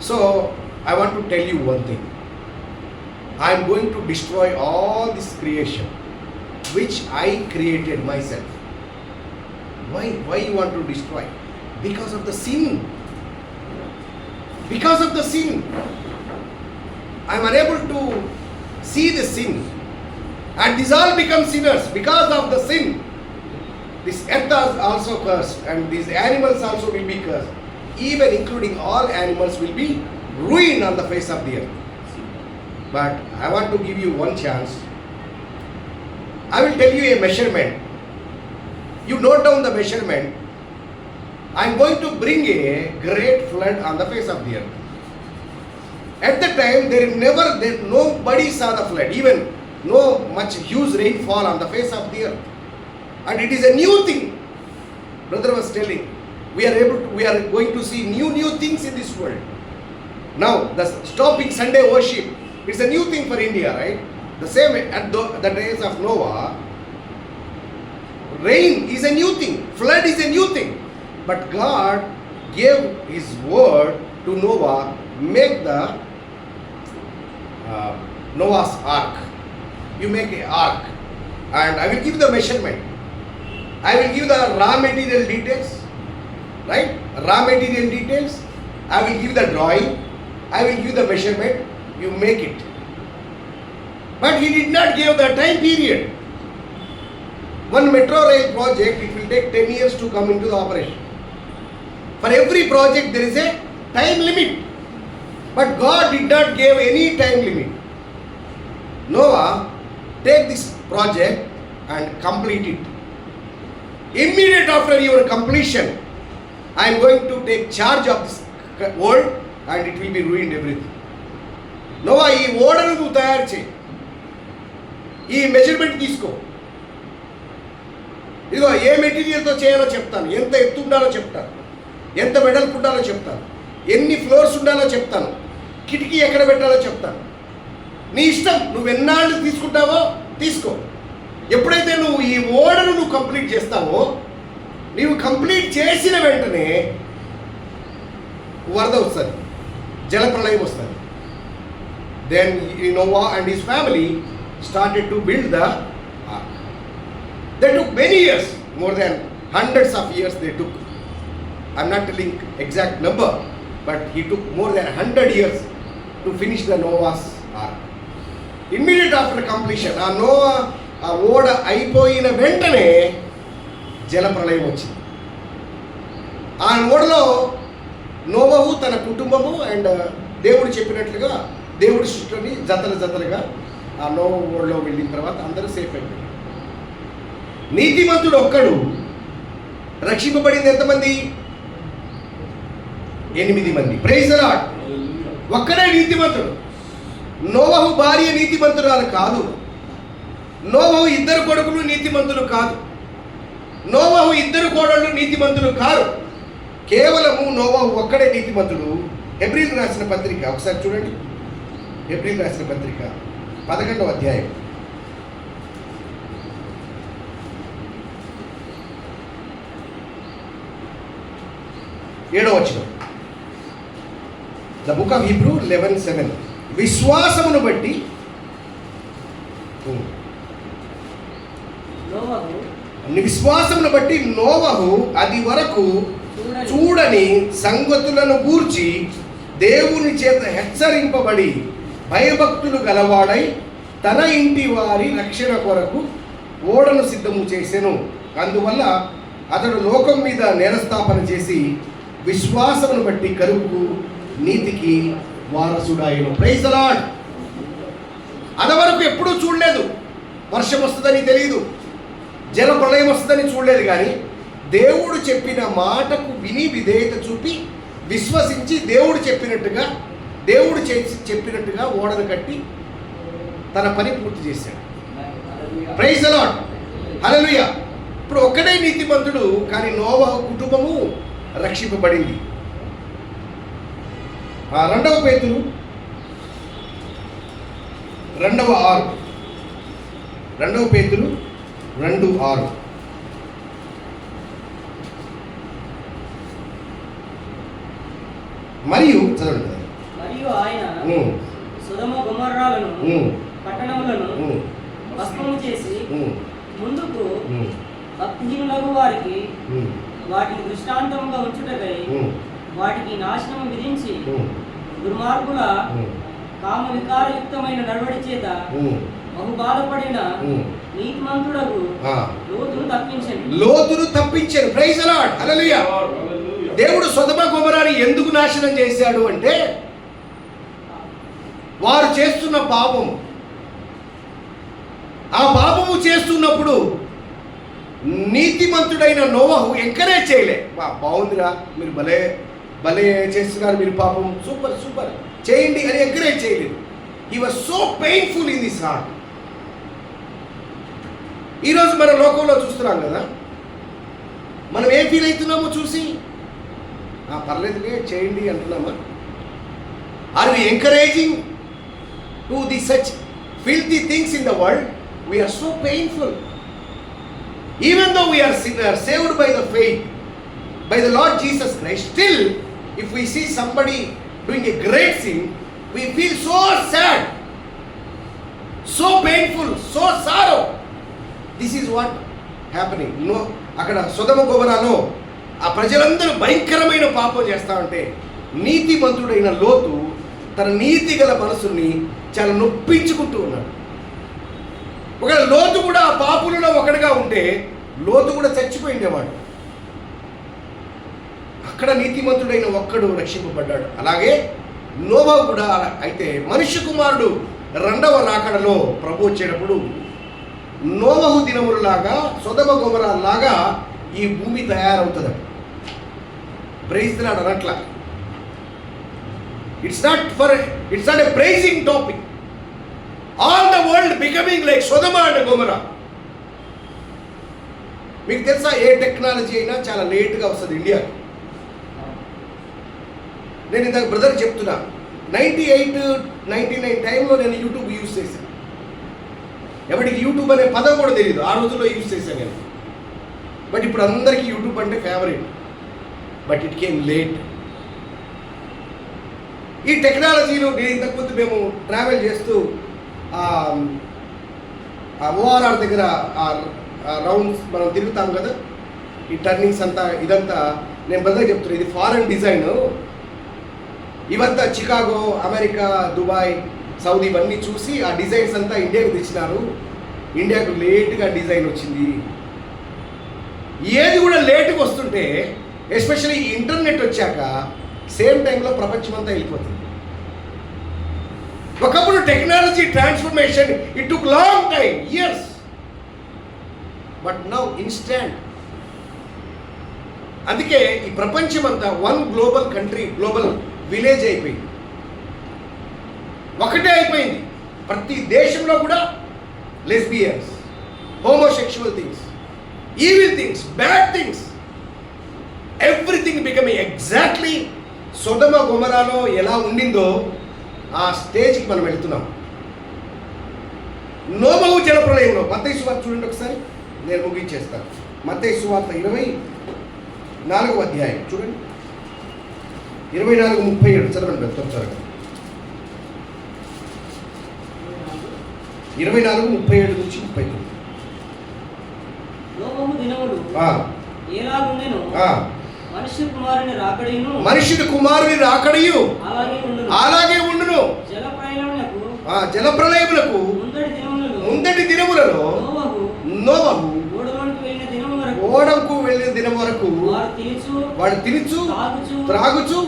So I want to tell you one thing. I am going to destroy all this creation which I created myself. Why you want to destroy? Because of the sin. Because of the sin. I am unable to see the sin. And these all become sinners because of the sin. This earth is also cursed, and these animals also will be cursed. Even including all animals will be ruined on the face of the earth. But I want to give you one chance. I will tell you a measurement. You note down the measurement. I am going to bring a great flood on the face of the earth. At the time, nobody saw the flood, even no much huge rainfall on the face of the earth. And it is a new thing. Brother was telling, we are going to see new things in this world. Now, the stopping Sunday worship, it's a new thing for India, right? The same at the days of Noah, rain is a new thing, flood is a new thing. But God gave His word to Noah, make the Noah's ark. You make an ark, and I will give the measurement. I will give the raw material details, right? Raw material details. I will give the drawing. I will give the measurement. You make it. But He did not give the time period. One metro rail project, it will take 10 years to come into the operation. For every project there is a time limit. But God did not give any time limit. Noah, take this project and complete it. Immediate after your completion, I am going to take charge of this world and it will be ruined everything. Noah, ఈ ఓడను నువ్వు తయారు చేయి, ఈ measurement తీసుకో, ఇదిగో ఏ మెటీరియల్తో చేయాలో చెప్తాను, ఎంత ఎత్తు ఉండాలో చెప్తాను, ఎంత వెడల్పు ఉండాలో చెప్తాను, ఎన్ని ఫ్లోర్స్ ఉండాలో చెప్తాను, కిటికీ ఎక్కడ పెట్టాలో చెప్తాను. నీ ఇష్టం, నువ్వు ఎన్నాళ్ళు తీసుకుంటావో తీసుకో. ఎప్పుడైతే నువ్వు ఈ ఓడను నువ్వు కంప్లీట్ చేస్తావో, నీవు కంప్లీట్ చేసిన వెంటనే వరద వస్తుంది, జలప్రళయం వస్తుంది. Then Noah and his family started to build the ark. They took many years, more than hundreds of years they took. I'm not telling exact number, but he took more than 100 years to finish the Noah's ark. Immediate after completion, ఆ ఓడ అయిపోయిన వెంటనే జలప్రళయం వచ్చింది. ఆ ఓడలో నోవహు తన కుటుంబము అండ్ దేవుడు చెప్పినట్లుగా దేవుడి సృష్టిని జతలుగా ఆ నోవహు ఓడలో వెళ్ళిన తర్వాత అందరూ సేఫ్ అయిపోయారు. నీతిమంతుడు ఒక్కడు, రక్షింపబడింది ఎంతమంది? 8 మంది. Praise the Lord. ఒక్కడే నీతిమంతుడు. నోవహు భార్య నీతిమంతురాలు కాదు. నోవహు 2 కొడుకులు నీతిమంతులు కాదు. నోవహు 2 కోడళ్ళు నీతిమంతులు కాదు. కేవలము నోవహు ఒక్కడే నీతిమంతుడు. హెబ్రీయులకు రాసిన పత్రిక ఒకసారి చూడండి. హెబ్రీయులకు రాసిన పత్రిక 11వ అధ్యాయం 7వ వచనం. The book of Hebrew 11:7. విశ్వాసమును బట్టి విశ్వాసమును బట్టి నోవహు అది వరకు చూడని సంగతులను గూర్చి దేవుని చేత హెచ్చరింపబడి భయభక్తులు గలవాడై తన ఇంటి వారి రక్షణ కొరకు ఓడను సిద్ధము చేసెను. అందువల్ల అతడు లోకం మీద నేరస్థాపన చేసి విశ్వాసమును బట్టి కరువుకు నీతికి వారసుడాయను. Praise the lord. అంతవరకు ఎప్పుడూ చూడలేదు, వర్షం వస్తుందని తెలియదు, జల ప్రళయం వస్తుందని చూడలేదు. కానీ దేవుడు చెప్పిన మాటకు విని విధేయత చూపి విశ్వసించి దేవుడు చెప్పినట్టుగా ఓడను కట్టి తన పని పూర్తి చేశాడు. Praise the Lord. హల్లెలూయా. ఇప్పుడు ఒక్కడే నీతిమంతుడు, కానీ నోవహు కుటుంబము రక్షింపబడింది. 2వ పేతురు 2:6. 2వ పేతురు 2:6. మరియు చదవండి. మరియు ఆయన సొదొమ గొమొర్రాలను పట్టణములను భస్మము చేసి ముందుకు భక్తిహీనులకు వారికి వాటిని దృష్టాంతముగా ఉంచుటకై వాటికి నాశనము విధించి దుర్మార్గుల కామ వికారయుక్తమైన నడవడి చేత బహు బాధపడిన నీతిమంతుడకు లోతును తప్పించాడు. Praise the Lord. హల్లెలూయా. దేవుడు సొదొమ గొమొర్రాని ఎందుకు నాశనం చేశాడు అంటే వారు చేస్తున్న పాపము. ఆ పాపము చేస్తున్నప్పుడు నీతిమంతుడైన నోవహు ఎంకరేజ్ చేయలే. బాగుందిరా, మీరు భలే చేస్తున్నారు, మీరు పాపం సూపర్ చేయండి అని ఎంకరేజ్ చేయలేదు. He was so painful in this heart. ఈరోజు మన లోకంలో చూస్తున్నాం కదా, మనం ఏం ఫీల్ అవుతున్నామో చూసి పర్లేదులే చేయండి అంటున్నామా? Are we encouraging to the such filthy things in the world? We are so painful. Even though we are sinners, saved by the faith, by the Lord Jesus Christ, still, if we see somebody doing a great sin, we feel so sad, so painful, so sorrow. This is what happening. No, అక్కడ సొదొమ గొమొరాలో ఆ ప్రజలందరూ భయంకరమైన పాపం చేస్తా ఉంటే నీతిమంతుడైన లోతు తన నీతి గల మనసుని చాలా నొప్పించుకుంటూ ఉన్నాడు. ఒకవేళ లోతు కూడా ఆ పాపులలో ఒకటిగా ఉంటే లోతు కూడా చచ్చిపోయిండేవాడు. అక్కడ నీతిమంతుడైన ఒక్కడు రక్షింపబడ్డాడు. అలాగే నోవహు కూడా అయితే మనుష్య కుమారుడు రెండవ రాకడలో ప్రభు వచ్చేటప్పుడు నోవహు దినములలాగా సొదొమ గొమొరా లాగా ఈ భూమి తయారవుతుంది. ప్రైజ్ ది లార్డ్ అనట్లా. It's not a praising topic. All the world becoming like Sodom and Gomorrah. మీకు తెలుసా, ఏ టెక్నాలజీ అయినా చాలా లేట్గా వస్తుంది ఇండియాకి. నేను ఇందాక బ్రదర్ చెప్తున్నా, 98, 99 టైంలో నేను యూట్యూబ్ యూజ్ చేశాను. ఎవరికి యూట్యూబ్ అనే పదం కూడా తెలియదు, ఆ రోజుల్లో యూజ్ చేశాను నేను. బట్ ఇప్పుడు అందరికీ యూట్యూబ్ అంటే favourite. But it came late. ఈ టెక్నాలజీలో నేను ఇంతకుముందు మేము ట్రావెల్ చేస్తూ ఓఆర్ఆర్ దగ్గర రౌండ్స్ మనం తిరుగుతాం కదా, ఈ టర్నింగ్స్ అంతా ఇదంతా నేను బ్రదర్ చెప్తున్నాను, ఇది ఫారెన్ డిజైన్. ఇవంతా చికాగో, అమెరికా, దుబాయ్, సౌదీ ఇవన్నీ చూసి ఆ డిజైన్స్ అంతా ఇండియాకి తెచ్చినారు. ఇండియాకు లేట్గా డిజైన్ వచ్చింది. ఏది కూడా లేట్గా వస్తుంటే, ఎస్పెషల్లీ ఇంటర్నెట్ వచ్చాక సేమ్ టైంలో ప్రపంచం అంతా వెళ్ళిపోతుంది. ఒకప్పుడు technology transformation it took long time, years, but now instant. అందుకే ఈ ప్రపంచం అంతా one global country, global village అయిపోయింది, ఒకటే అయిపోయింది. ప్రతి దేశంలో కూడా lesbians, homosexual things, evil things, bad things, everything becoming exactly సొదొమ గొమొరాలో ఎలా ఉండిందో ఆ స్టేజ్కి మనం వెళుతున్నాం. నోవహు జలప్రలయంలో మత్తయి సువార్త చూడండి ఒకసారి, నేను ముగించేస్తాను. మత్తయి సువార్త 24వ అధ్యాయం చూడండి, 24:37 చదవండి త్వరగా. 24:37 నుంచి 39. నోవహు దినములు ఎలాగుండెనో మనుష్య కుమారుని రాకడయును అలాగే ఉండును. జలప్రలయములకు ముందటి దినములలో నోవహు ఓడకు వెళ్ళిన దినం వరకు వాడు తినుచు త్రాగుచు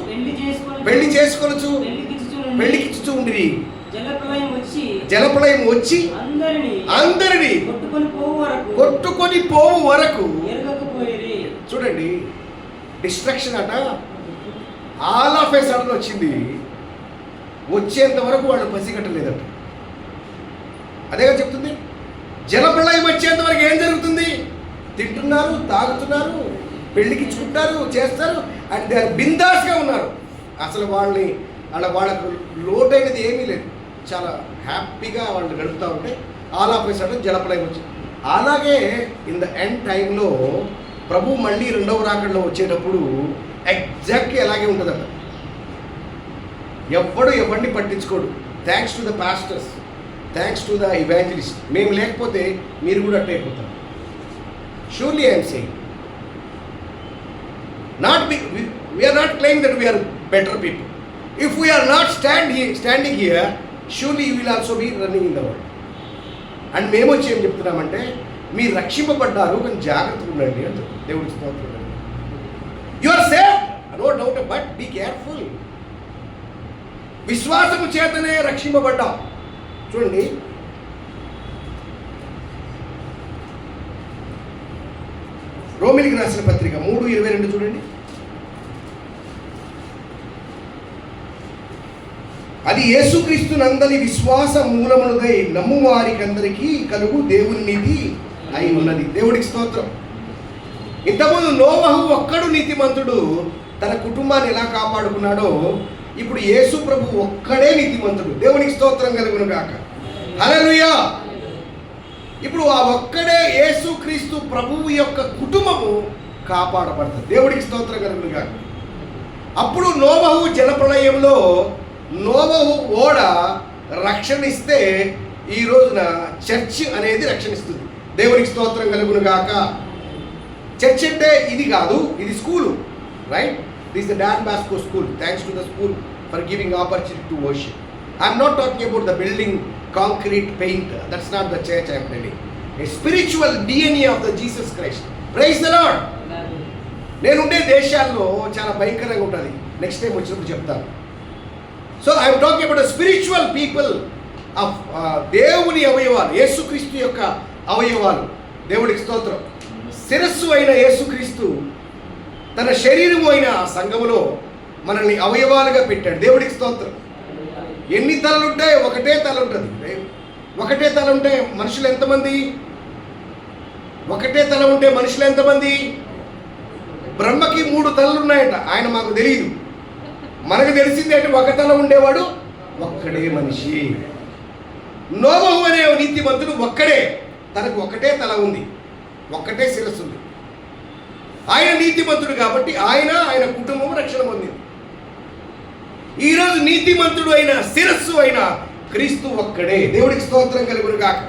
పెళ్లి చేసుకొనుచు పెళ్లికిచ్చుచు ఉండిరి. జలప్రలయం వచ్చి అందరినీ కొట్టుకొని పోవు వరకు. చూడండి, డిస్ట్రక్షన్ అట ఆల్ ఆఫ్ ఏ సడన్ వచ్చింది. వచ్చేంత వరకు వాళ్ళు పసిగట్టలేదట. అదేగా చెప్తుంది. జలప్రలయం వచ్చేంత వరకు ఏం జరుగుతుంది? తింటున్నారు, తాగుతున్నారు, పెళ్లికి చుట్టారు, చేస్తారు, అండ్ దే ఆర్ బిందాస్గా ఉన్నారు. అసలు వాళ్ళకు లోటైనది ఏమీ లేదు. చాలా హ్యాపీగా వాళ్ళు గడుపుతూ ఉంటే ఆల్ ఆఫ్ ఏ సడన్ జలప్రలయం వచ్చింది. అలాగే ఇన్ ద ఎండ్ టైంలో ప్రభు మళ్ళీ రెండవ రాకడలో వచ్చేటప్పుడు ఎగ్జాక్ట్గా అలాగే ఉంటుందట. ఎవ్వడు ఎవరిని పట్టించుకోడు. Thanks to the pastors, thanks to the evangelist. మేము లేకపోతే మీరు కూడా అట్టే అయిపోతారు. Surely I'm saying, we are not claiming that we are better people. If we are not standing here, surely you will also be running in the world. And మేము వచ్చి ఏం చెప్తున్నామంటే, మీరు రక్షింపబడ్డారు, కానీ జాగ్రత్తగా ఉండండి అంటే దేవుడికి స్తోత్రం. You are safe, no doubt, but be careful. విశ్వాసము చేతనే రక్షింపబడ్డాం. చూడండి, రోమిలికి రాసిన పత్రిక 3:22 చూడండి. అది యేసుక్రీస్తు నందలి విశ్వాస మూలమునదై నమ్ము వారికందరికీ కలుగు దేవుని నీతి అయి ఉన్నది. దేవుడికి స్తోత్రం. ఇంతకుముందు నోవహు ఒక్కడు నీతిమంతుడు తన కుటుంబాన్ని ఎలా కాపాడుకున్నాడో, ఇప్పుడు యేసు ప్రభు ఒక్కడే నీతిమంతుడు. దేవునికి స్తోత్రం కలుగును గాక. హల్లెలూయా. ఇప్పుడు ఆ ఒక్కడే యేసు క్రీస్తు ప్రభువు యొక్క కుటుంబము కాపాడబడుతుంది. దేవుడికి స్తోత్రం కలుగును గాక. అప్పుడు నోవహు జలప్రళయంలో నోవహు ఓడ రక్షణ ఇస్తే ఈ రోజున చర్చ్ అనేది రక్షణ ఇస్తుంది. దేవునికి స్తోత్రం కలుగును గాక. చర్చ్ అంటే ఇది కాదు, ఇది school, right? This the Don Bosco school. Thanks to the school for giving opportunity to worship. I'm not talking about the building, concrete, paint. That's not the church I'm telling. A spiritual DNA of the Jesus Christ. Praise the lord. నేనుండే దేశాల్లో చాలా భయంకరంగా ఉంటుంది. Next time వచ్చినప్పుడు చెప్తాను. So I'm talking about the spiritual people of దేవుని అవయవాలు, యేసుక్రీస్తు యొక్క అవయవాలు. దేవుడికి స్తోత్రం. శిరస్సు అయిన యేసుక్రీస్తు తన శరీరము అయిన సంఘములో మనల్ని అవయవాలుగా పెట్టాడు. దేవుడికి స్తోత్రం. ఎన్ని తలలు ఉంటాయి? ఒకటే తల ఉంటుంది. ఒకటే తల ఉంటే మనుషులు ఎంతమంది? ఒకటే తల ఉంటే మనుషులు ఎంతమంది? బ్రహ్మకి 3 తలలు ఉన్నాయట. ఆయన మాకు తెలియదు. మనకు తెలిసింది అంటే ఒక తల ఉండేవాడు ఒక్కడే మనిషి. నోవహు అనే నీతిమంతుడు ఒక్కడే, తనకు ఒకటే తల ఉంది, ఒక్కటే శిరస్సు ఉంది. ఆయన నీతిమంతుడు కాబట్టి ఆయన కుటుంబం రక్షణ పొందింది. ఈరోజు నీతిమంతుడు అయిన శిరస్సు అయిన క్రీస్తు ఒక్కడే. దేవుడికి స్తోత్రం కలుగును గాక.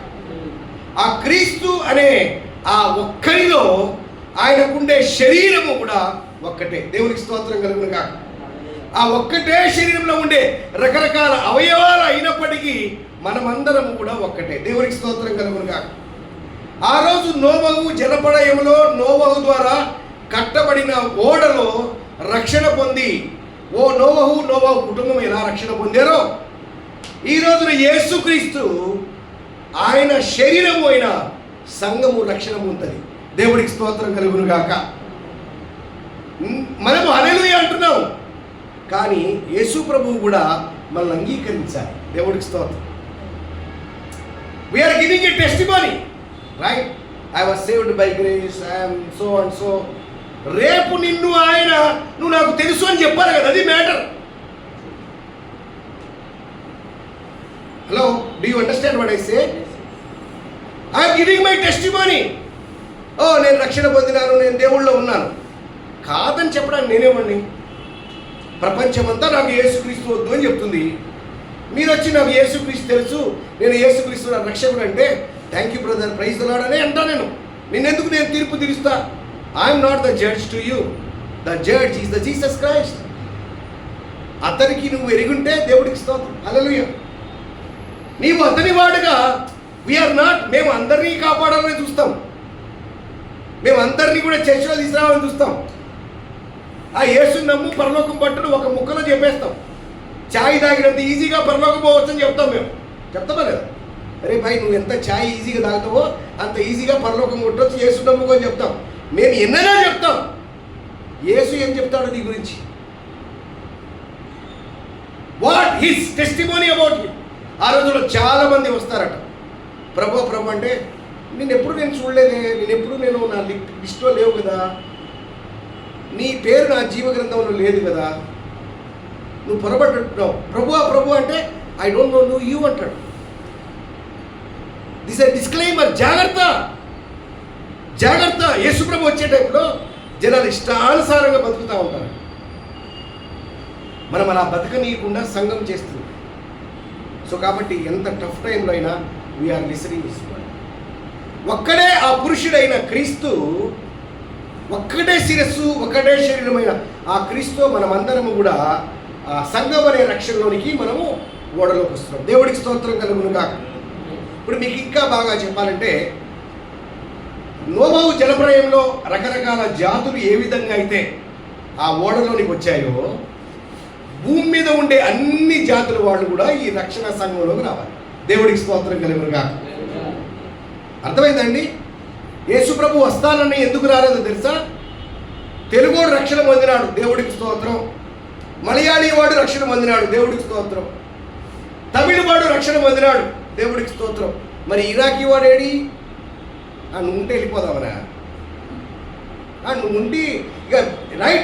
ఆ క్రీస్తు అనే ఆ ఒక్కరిలో ఆయనకుండే శరీరము కూడా ఒక్కటే. దేవునికి స్తోత్రం కలుగును గాక. ఆ ఒక్కటే శరీరంలో ఉండే రకరకాల అవయవాలు అయినప్పటికీ మనమందరము కూడా ఒక్కటే. దేవునికి స్తోత్రం కలుగును గాక. ఆ రోజు నోవహు జలప్రళయంలో నోవహు ద్వారా కట్టబడిన ఓడలో రక్షణ పొంది, ఓ నోవహు కుటుంబం ఎలా రక్షణ పొందారో ఈ రోజున యేసుక్రీస్తు ఆయన శరీరము అయిన సంఘము రక్షణ పొందుతుంది. దేవుడికి స్తోత్రం కలుగును గాక. మనము హల్లెలూయా అంటున్నాం, కానీ యేసు ప్రభువు కూడా మనల్ని అంగీకరించాలి. దేవుడికి స్తోత్రం. We're giving a testimony, right? I was saved by grace, I'm so and so. రేపు నిన్ను ఆయన నువ్వు నాకు తెలుసు అని చెప్పాలి కదా, అది matter. Hello, do you understand what I say? I'm giving my testimony. Oh, నేను రక్షణ పొందినాను, నేను దేవుళ్ళో ఉన్నాను కాదని చెప్పడానికి నేనేమండి? ప్రపంచమంతా నాకు యేసుక్రీస్తు వద్దు అని చెప్తుంది. మీరు వచ్చి నాకు యేసుక్రీస్తు తెలుసు, నేను యేసుక్రీస్తు నా రక్షకుడు అంటే thank you brother, praise the lord అనే అంటా. నిన్నెందుకు నేను తీర్పు తీరుస్తా? I'm not the judge to you, the judge is the Jesus Christ. అతనికి నువ్వు ఎరుగుంటే దేవుడికి స్తోత్రం. హల్లెలూయా. నీవు అతని వాడుగా, వీఆర్ నాట్. మేము అందరినీ కాపాడాలని చూస్తాం, మేము అందరినీ కూడా చర్చలో తీసుకురావాలని చూస్తాం. ఆ యేసుని నమ్ము పరలోకం పట్టుడు ఒక ముక్కలో చెప్పేస్తాం. ఛాయ్ తాగినంత ఈజీగా పరలోకం పోవచ్చు అని చెప్తాం. మేము చెప్తామా లేదా? అరే భాయ్, నువ్వు ఎంత ఛాయ్ ఈజీగా తాగుతావో అంత ఈజీగా పరలోకం కొట్టవచ్చు, యేసు నమ్ముకో అని చెప్తాం. మేము ఎన్నైనా చెప్తాం. యేసు ఏం చెప్తాడు నీ గురించి? What his testimony about you. ఆ రోజుల్లో చాలా మంది వస్తారట, ప్రభు అంటే నేను చూడలేదే, నేను నా లిస్ట్లో లేవు కదా, నీ పేరు నా జీవ గ్రంథంలో లేదు కదా, నువ్వు పొరబడుతున్నావు. ప్రభు అంటే ఐ డోంట్ నో యూ అంటాడు. This a disclaimer. జాగ్రత్త, జాగ్రత్త. యేసు ప్రభు వచ్చే టైంలో జనాలు ఇష్టానుసారంగా బతుకుతూ ఉంటారు. మనం అలా బతకనీయకుండా సంఘం చేస్తుంది. సో కాబట్టి ఎంత టఫ్ టైంలో అయినా వీఆర్ లిసనింగ్ దిస్ వర్డ్. ఒక్కడే ఆ పురుషుడైన క్రీస్తు, ఒక్కటే శిరస్సు, ఒక్కటే శరీరమైన ఆ క్రీస్తు మనమందరము కూడా ఆ సంఘం అనే రక్షణలోనికి మనము ఓడలోకి వస్తున్నాం. దేవుడికి స్తోత్రం కలుగును కాక. ఇప్పుడు మీకు ఇంకా బాగా చెప్పాలంటే, నోవహు జలప్రళయంలో రకరకాల జాతులు ఏ విధంగా అయితే ఆ ఓడలోనికి వచ్చాయో, భూమి మీద ఉండే అన్ని జాతుల వాళ్ళు కూడా ఈ రక్షణ సంఘంలోకి రావాలి. దేవుడికి స్తోత్రం కలుగును కాక. అర్థమైందండి? యేసు ప్రభు వస్తానని ఎందుకు రాలేదో తెలుసా? తెలుగోడు రక్షణ పొందినాడు, దేవుడికి స్తోత్రం. మలయాళీ వాడు రక్షణ పొందినాడు, దేవుడికి స్తోత్రం. తమిళ వాడు రక్షణ పొందినాడు, దేవుడికి స్తోత్రం. మరి ఇరాకీ వాడు ఏడి? నువ్వు ఉంటే వెళ్ళిపోదామనా? నువ్వు ఉండి ఇక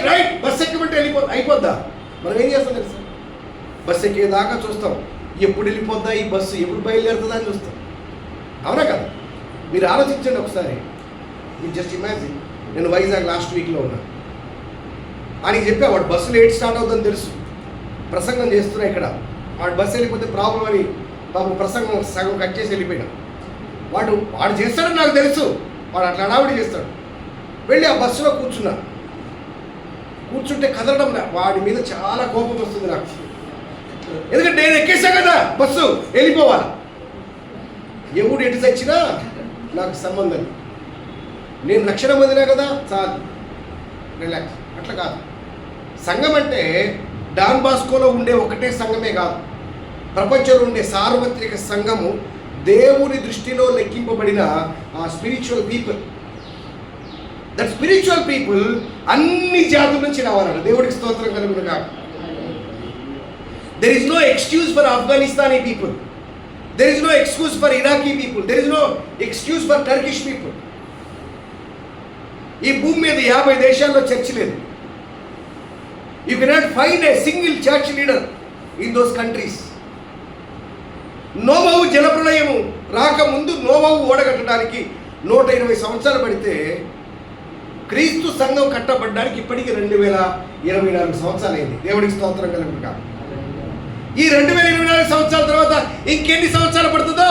రైట్ బస్ ఎక్కమంటే అయిపోద్దా? మనం ఏం చేస్తాం తెలుసా? బస్సు ఎక్కేదాకా చూస్తాం, ఎప్పుడు వెళ్ళిపోద్దా ఈ బస్సు, ఎప్పుడు బయలుదేరుతుందా అని చూస్తాం. అవునా కదా? మీరు ఆలోచించండి ఒకసారి. మీరు జస్ట్ ఇమాజిన్, నేను వైజాగ్ లాస్ట్ వీక్లో ఉన్నా. ఆయనకి చెప్పా, వాడు బస్సు లేట్ స్టార్ట్ అవుతుందని తెలుసు, ప్రసంగం చేస్తున్నా ఇక్కడ, వాడు బస్సు వెళ్ళిపోతే ప్రాబ్లం అని పాపం ప్రసంగం సగం కట్ చేసి వెళ్ళిపోయినా. వాడు చేస్తాడని నాకు తెలుసు, వాడు అట్లా హడావిడి చేస్తాడు. వెళ్ళి ఆ బస్సులో కూర్చుంటే కదలడం, వాడి మీద చాలా కోపం వస్తుంది నాకు. ఎందుకంటే నేను ఎక్కేసా కదా బస్సు, వెళ్ళిపోవాలి. ఎవడు ఎటు చచ్చినా నాకు సంబంధం, నేను రక్షణ పొందినా కదా చాలు, రిలాక్స్. అట్లా కాదు. సంఘం అంటే డాన్ బాస్కోలో ఉండే ఒకటే సంఘమే కాదు, ప్రపంచంలో ఉండే సార్వత్రిక సంఘము, దేవుని దృష్టిలో లెక్కింపబడిన ఆ spiritual people. That spiritual people అన్ని జాతుల నుంచి రావాలన్న. దేవుడికి స్తోత్రం కలుగునుగా. There is no excuse for Afghanistani people, there is no excuse for Iraqi people, there is no excuse for Turkish people. ఈ భూమి మీద 50 దేశాల్లో చర్చ్ లేదు. You cannot find a single church leader in those countries. నోవహు జలప్రలయము రాకముందు నోవహు ఓడగట్టడానికి 120 సంవత్సరాలు పడితే క్రీస్తు సంఘం కట్టబడ్డానికి ఇప్పటికీ 2024 సంవత్సరాలు అయింది. దేవుడికి స్తోత్రం కలుగునుగా. ఈ 2024 సంవత్సరాల తర్వాత ఇంకెన్ని సంవత్సరాలు పడుతుందో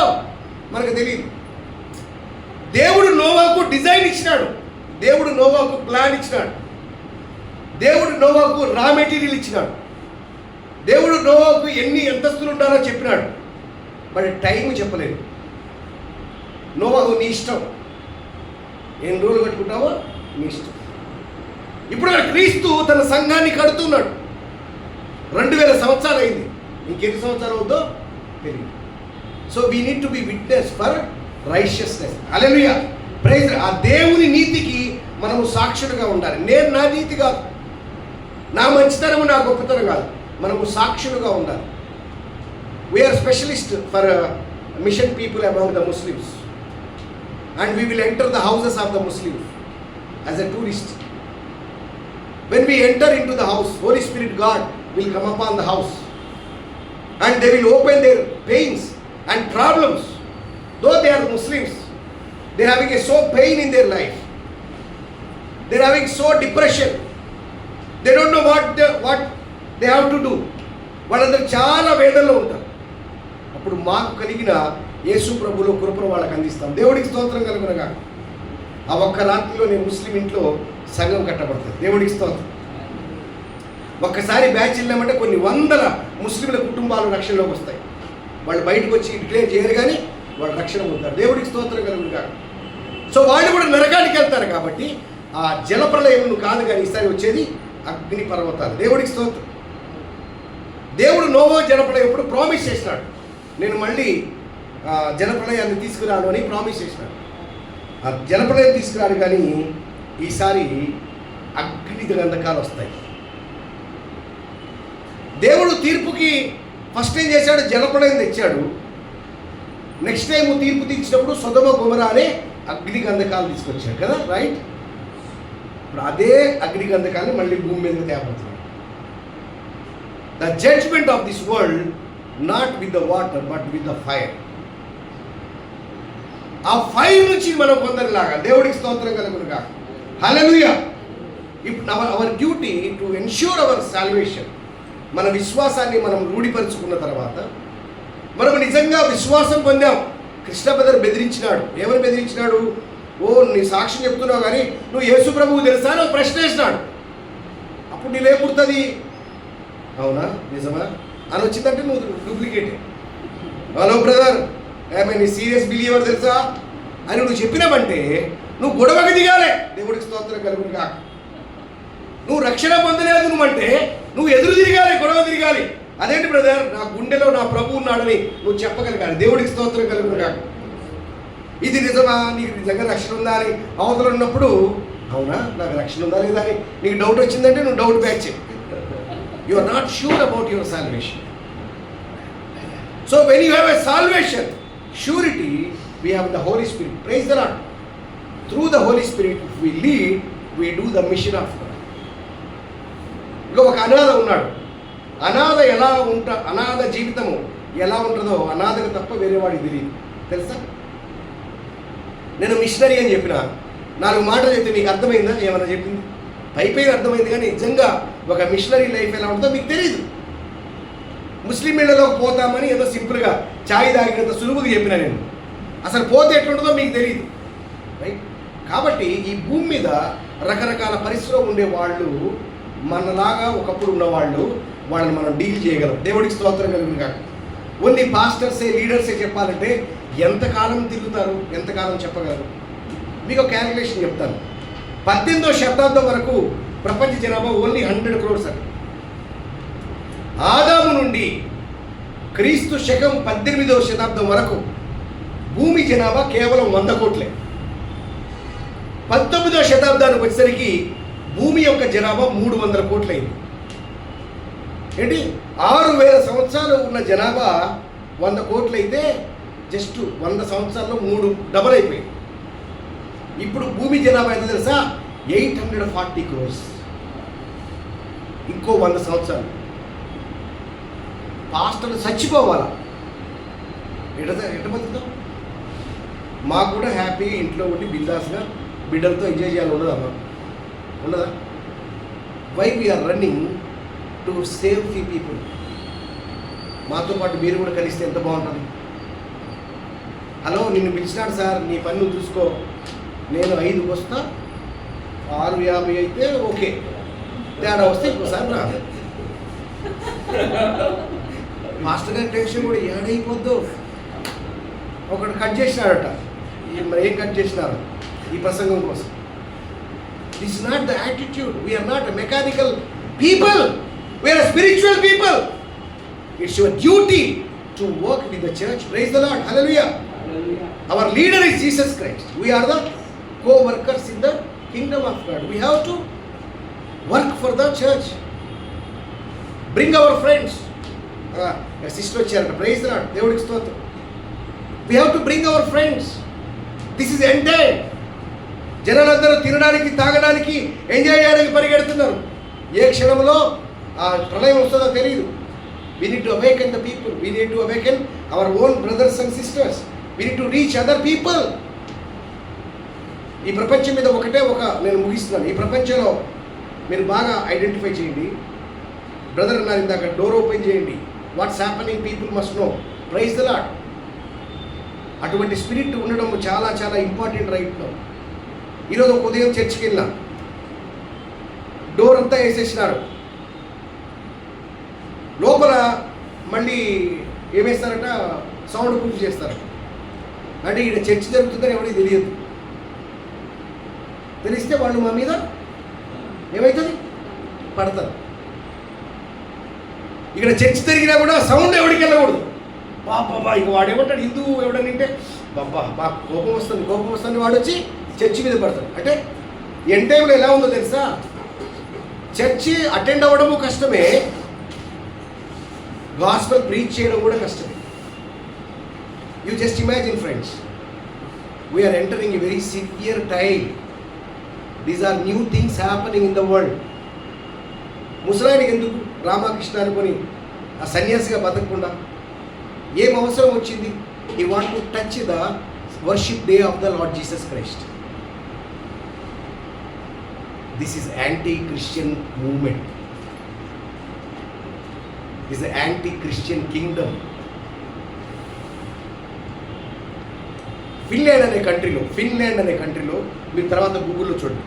మనకు తెలియదు. దేవుడు నోవాకు డిజైన్ ఇచ్చినాడు, దేవుడు నోవాకు ప్లాన్ ఇచ్చినాడు, దేవుడు నోవాకు రా మెటీరియల్ ఇచ్చినాడు, దేవుడు నోవాకు ఎన్ని అంతస్తులు ఉండాలో చెప్పినాడు. బట్ టైం చెప్పలేదు. నోవాకు నీ ఇష్టం, ఎన్ని రోజులు కట్టుకుంటావో నీ ఇష్టం. ఇప్పుడు క్రీస్తు తన సంఘాన్ని కడుతున్నాడు. 2000 సంవత్సరాలు అయింది, ఇంకెన్ని సంవత్సరాలు అవుతుందో తెలియదు. So we need to be witness for righteousness. Hallelujah, praise. ఆ దేవుని నీతికి మనము సాక్షులుగా ఉండాలి. నేను నా నీతి కాదు, నా మంచితనము, నా గొప్పతనం కాదు, మనము సాక్షులుగా ఉండాలి. We're specialist for mission people among the Muslims, and we will enter the houses of the Muslims as a tourist. When we enter into the house, Holy Spirit God will come upon the house and they will open their pains and problems. Though they are Muslims, they are having a so pain in their life, they are having so depression, they don't know what they have to do. వాళ్ళందరూ చాలా వేదనలో ఉంటారు. అప్పుడు మాకు కలిగిన యేసు ప్రభులో కృపను వాళ్ళకి అందిస్తాం. దేవుడికి స్తోత్రం కలుగునగా. ఆ ఒక్క రాత్రిలో నేను ముస్లిం ఇంట్లో సంఘం కట్టబడుతుంది. దేవుడికి స్తోత్రం. ఒక్కసారి బ్యాచ్ వెళ్ళామంటే కొన్ని వందల ముస్లింల కుటుంబాలు రక్షణలోకి వస్తాయి. వాళ్ళు బయటకు వచ్చి డిక్లేర్ చేయరు, కానీ వాళ్ళు రక్షణ పొందుతారు. దేవుడికి స్తోత్రం కలుగునుగా. సో వాళ్ళు కూడా నరకానికి వెళ్తారు. కాబట్టి ఆ జలప్రలయం కాదు, కానీ ఈసారి వచ్చేది అగ్ని పర్వతాలు. దేవుడికి స్తోత్రం. దేవుడు నోవహు జలప్రలయం ఎప్పుడు ప్రామిస్ చేసినాడు, నేను మళ్ళీ జలప్రలయాన్ని తీసుకురాను అని ప్రామిస్ చేసినాడు. ఆ జలప్రలయం తీసుకురాడు, కానీ ఈసారి అగ్ని గంధకాలు వస్తాయి. దేవుడు తీర్పుకి ఫస్ట్ ఏం చేశాడు, జలప్రలయం తెచ్చాడు. నెక్స్ట్ టైం తీర్పు తీర్చినప్పుడు సొదొమ గొమొర్రా అనే అగ్ని గంధకాలు తీసుకొచ్చాడు కదా, రైట్? ఇప్పుడు అదే అగ్ని గంధకాన్ని మళ్ళీ భూమి మీదకి తేపడుతున్నాడు. The judgment of this world not with the water but with the fire. ఆ ఫైర్ నుంచి మనం కొందరిలాగా. దేవుడికి స్తోత్రం కలుగునుగా. హల్లెలూయా. ఇప్పుడు our duty to ensure our salvation. మన విశ్వాసాన్ని మనం రూఢిపరుచుకున్న తర్వాత, మనం నిజంగా విశ్వాసం పొందాం. కృష్ణ బ్రదర్ బెదిరించినాడు. ఏమని బెదిరించినాడు? ఓ నీ సాక్ష్యం చెప్తున్నావు, కానీ నువ్వు యేసు ప్రభువు తెలుసా అని ప్రశ్న వేసినాడు. అప్పుడు నీళ్ళే పుడుతుంది, అవునా నిజమా అని వచ్చిందంటే నువ్వు డూప్లికేటే. హలో బ్రదర్, నీ సీరియస్ బిలీవర్ తెలుసా అని నువ్వు చెప్పినావంటే నువ్వు గొడవకి దిగాలి. దేవుడికి స్తోత్రం కలుగునుగా. నువ్వు రక్షణ పొందలేదు నువ్వంటే నువ్వు ఎదురు తిరగాలి, గొడవ తిరగాలి. అదేంటి బ్రదర్, నా గుండెలో నా ప్రభువు ఉన్నాడని నువ్వు చెప్పగలగాలి. దేవుడికి స్తోత్రం కలుగునుగా. ఇది నిజమా, నీకు నిజంగా రక్షణ ఉందా అని అవతల ఉన్నప్పుడు, అవునా నాకు రక్షణ ఉందా లేదా అని నీకు డౌట్ వచ్చిందంటే నువ్వు doubt batch. You are not sure about your salvation. So when you have a salvation surety, we have the Holy Spirit. Praise the Lord. Through the Holy Spirit, if we lead, we do the mission of God. ఒక అనాథ ఉన్నాడు. అనాథ జీవితము ఎలా ఉంటుందో అనాథకు తప్ప వేరే వాడికి తెలియదు. తెలుసా? నేను మిషనరీ అని చెప్పిన 4 మాటలు చెప్తే మీకు అర్థమైందా? ఏమన్నా చెప్పింది పైపైన అర్థమైంది, కానీ నిజంగా ఒక మిషనరీ లైఫ్ ఎలా ఉంటుందో మీకు తెలియదు. ముస్లిం ఇళ్లలోకి పోతామని ఏదో సింపుల్గా ఛాయ్ తాగినంత సులువుగా చెప్పిన నేను. అసలు పోతే ఎట్లుంటుందో మీకు తెలియదు, రైట్? కాబట్టి ఈ భూమి మీద రకరకాల పరిస్థితుల్లో ఉండే వాళ్ళు మనలాగా ఒకప్పుడు ఉన్నవాళ్ళు, వాళ్ళని మనం డీల్ చేయగలం. దేవుడికి స్తోత్రం కలుగును కాక. ఓన్లీ పాస్టర్సే లీడర్సే చెప్పాలంటే ఎంతకాలం తిరుగుతారు, ఎంతకాలం చెప్పగలరు? మీకు ఒక క్యాలిక్యులేషన్ చెప్తాను. 18వ శతాబ్దం వరకు ప్రపంచ జనాభా ఓన్లీ 100 crores అండి. ఆదాము నుండి క్రీస్తు శకం 18వ శతాబ్దం వరకు భూమి జనాభా కేవలం 100 కోట్లే. 19వ శతాబ్దానికి వచ్చేసరికి భూమి యొక్క జనాభా 300 కోట్లయింది. ఏంటి? 6000 సంవత్సరాలు ఉన్న జనాభా 100 కోట్లు అయితే జస్ట్ 100 సంవత్సరాల్లో 3 డబల్ అయిపోయింది. ఇప్పుడు భూమి జనాభా ఎంత తెలుసా? 840 crores. ఇంకో 100 సంవత్సరాలు పాస్టర్లు చచ్చిపోవాలా? ఎట బతుకుతాం? మాకు కూడా హ్యాపీ ఇంట్లో ఉండి బిందాస్గా బిడ్డలతో ఎంజాయ్ చేయాలి ఉండదమ్మా? ఉండదా? Why we're running to save few people. మాతో పాటు మీరు కూడా కలిస్తే ఎంత బాగుంటుంది. హలో, నిన్ను పిలిచినాడు సార్, నీ పని నువ్వు చూసుకో, నేను 5కి వస్తా, 6:50 అయితే ఓకే, తేడా వస్తే ఇంకోసారి రా. మాస్టర్ గారి టెన్షన్ కూడా ఏడైపోద్దు. ఒకడు కట్ చేసినాడట. మరి ఏం కట్ చేసినారు ఈ ప్రసంగం కోసం? This is not the attitude. We're not a mechanical people, we're a spiritual people. It's your duty to work with the church. Praise the Lord. Hallelujah. Our leader is Jesus Christ. We are the co-workers in the kingdom of God. We have to work for the church. Bring our friends. Sister వచ్చారట. Praise the Lord. దేవుడికి స్తోత్రం. We have to bring our friends. This is end time. జనాలందరూ తినడానికి, తాగడానికి, enjoy చేయడానికి పరిగెడుతున్నారు. ఏ క్షణంలో ఆ ప్రళయం వస్తుందో తెలియదు. We need to awaken the people. We need to awaken our own brothers and sisters. We need to reach other people. ఈ ప్రపంచం మీద నేను ముగిస్తున్నాను. ఈ ప్రపంచంలో మీరు బాగా ఐడెంటిఫై చేయండి. బ్రదర్ అన్నారు ఇందాక, డోర్ ఓపెన్ చేయండి. What's happening people must know. Praise the Lord. అటువంటి స్పిరిట్ ఉండడం చాలా చాలా ఇంపార్టెంట్ రైట్లో. ఈరోజు ఒక ఉదయం చర్చికి వెళ్ళినా, డోర్ అంతా వేసేసినారు. లోపల మళ్ళీ ఏమేస్తారట, సౌండ్ ప్రూఫ్ చేస్తారు. అంటే ఇక్కడ చర్చ్ జరుగుతుందని ఎవరికి తెలియదు. తెలిస్తే వాళ్ళు మా మీద ఏమవుతుంది, పడతారు. ఇక్కడ చర్చ్ జరిగినా కూడా సౌండ్ ఎవరికి వెళ్ళకూడదు. బాబా ఇక వాడేమంటాడు, హిందూ ఎవడనంటే బాబా బాగా కోపం వస్తుంది వాడు వచ్చి చర్చి మీద పడతాడు. అంటే ఎన్ టైంలో ఎలా ఉందో తెలుసా? చర్చి అటెండ్ అవ్వడము కష్టమే, గాస్పెల్ ప్రీచ్ చేయడం కూడా కష్టమే. You just imagine, friends, we are entering a very severe time. These are new things happening in the world. ముసలాయనకి ఎందుకు రామకృష్ణ అనుకొని ఆ సన్యాసిగా బతకకుండా ఏం అవసరం వచ్చింది? He want to touch the worship day of the Lord Jesus Christ. This is anti-Christian movement. This is an anti-Christian kingdom. Finland అనే కంట్రీలో మీరు తర్వాత గూగుల్లో చూడండి.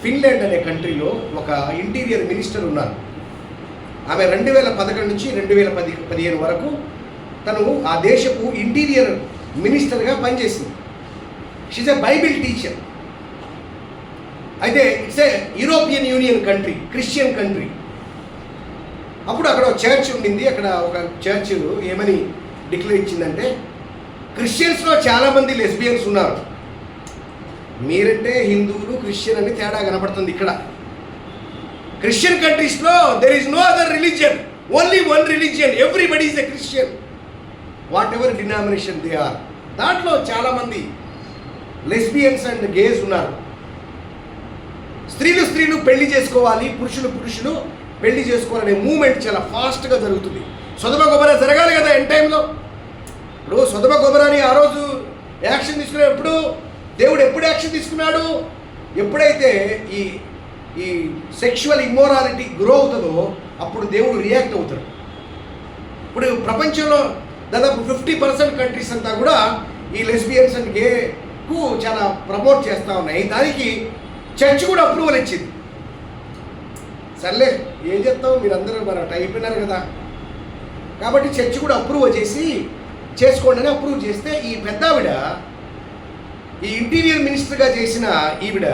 ఫిన్లాండ్ అనే కంట్రీలో ఒక ఇంటీరియర్ మినిస్టర్ ఉన్నారు. ఆమె 2011 నుంచి 2015 వరకు తను ఆ దేశపు ఇంటీరియర్ మినిస్టర్గా పనిచేసింది. She's a Bible teacher. అయితే it's a European Union country, Christian country. అప్పుడు అక్కడ ఒక చర్చ్ ఉండింది. అక్కడ ఒక చర్చ్ ఏమని డిక్లేర్ ఇచ్చిందంటే, క్రిస్టియన్స్లో చాలామంది లెస్బియన్స్ ఉన్నారు. మీరంటే హిందువులు, క్రిస్టియన్ అని తేడా కనపడుతుంది. ఇక్కడ క్రిస్టియన్ కంట్రీస్లో there is no other religion, only one religion, everybody is a Christian, whatever denomination they are. దాంట్లో చాలామంది లెస్బియన్స్ అండ్ గేస్ ఉన్నారు. స్త్రీలు పెళ్లి చేసుకోవాలి, పురుషులు పెళ్లి చేసుకోవాలనే మూమెంట్ చాలా ఫాస్ట్గా జరుగుతుంది. సొదమ గొమొర్రా జరగాలి కదా ఎండ్ టైంలో. ఇప్పుడు సొదమ గొమొర్రాని ఆ రోజు యాక్షన్ తీసుకునేప్పుడు దేవుడు ఎప్పుడు యాక్షన్ తీసుకున్నాడు? ఎప్పుడైతే ఈ సెక్షువల్ ఇమ్మోరాలిటీ గ్రో అవుతుందో అప్పుడు దేవుడు రియాక్ట్ అవుతాడు. ఇప్పుడు ప్రపంచంలో దాదాపు 50% కంట్రీస్ అంతా కూడా ఈ లెస్బియన్స్ అండ్ గేకు చాలా ప్రమోట్ చేస్తూ ఉన్నాయి. దానికి చర్చ్ కూడా అప్రూవల్ ఇచ్చింది. సర్లే ఏం చెప్తాం, మీరందరూ మన అయిపోయినారు కదా, కాబట్టి చర్చ్ కూడా అప్రూవ్ చేసి చేసుకోండి అని అప్రూవ్ చేస్తే ఈ పెద్ద ఆవిడ, ఈ ఇంటీరియర్ మినిస్టర్గా చేసిన ఈవిడ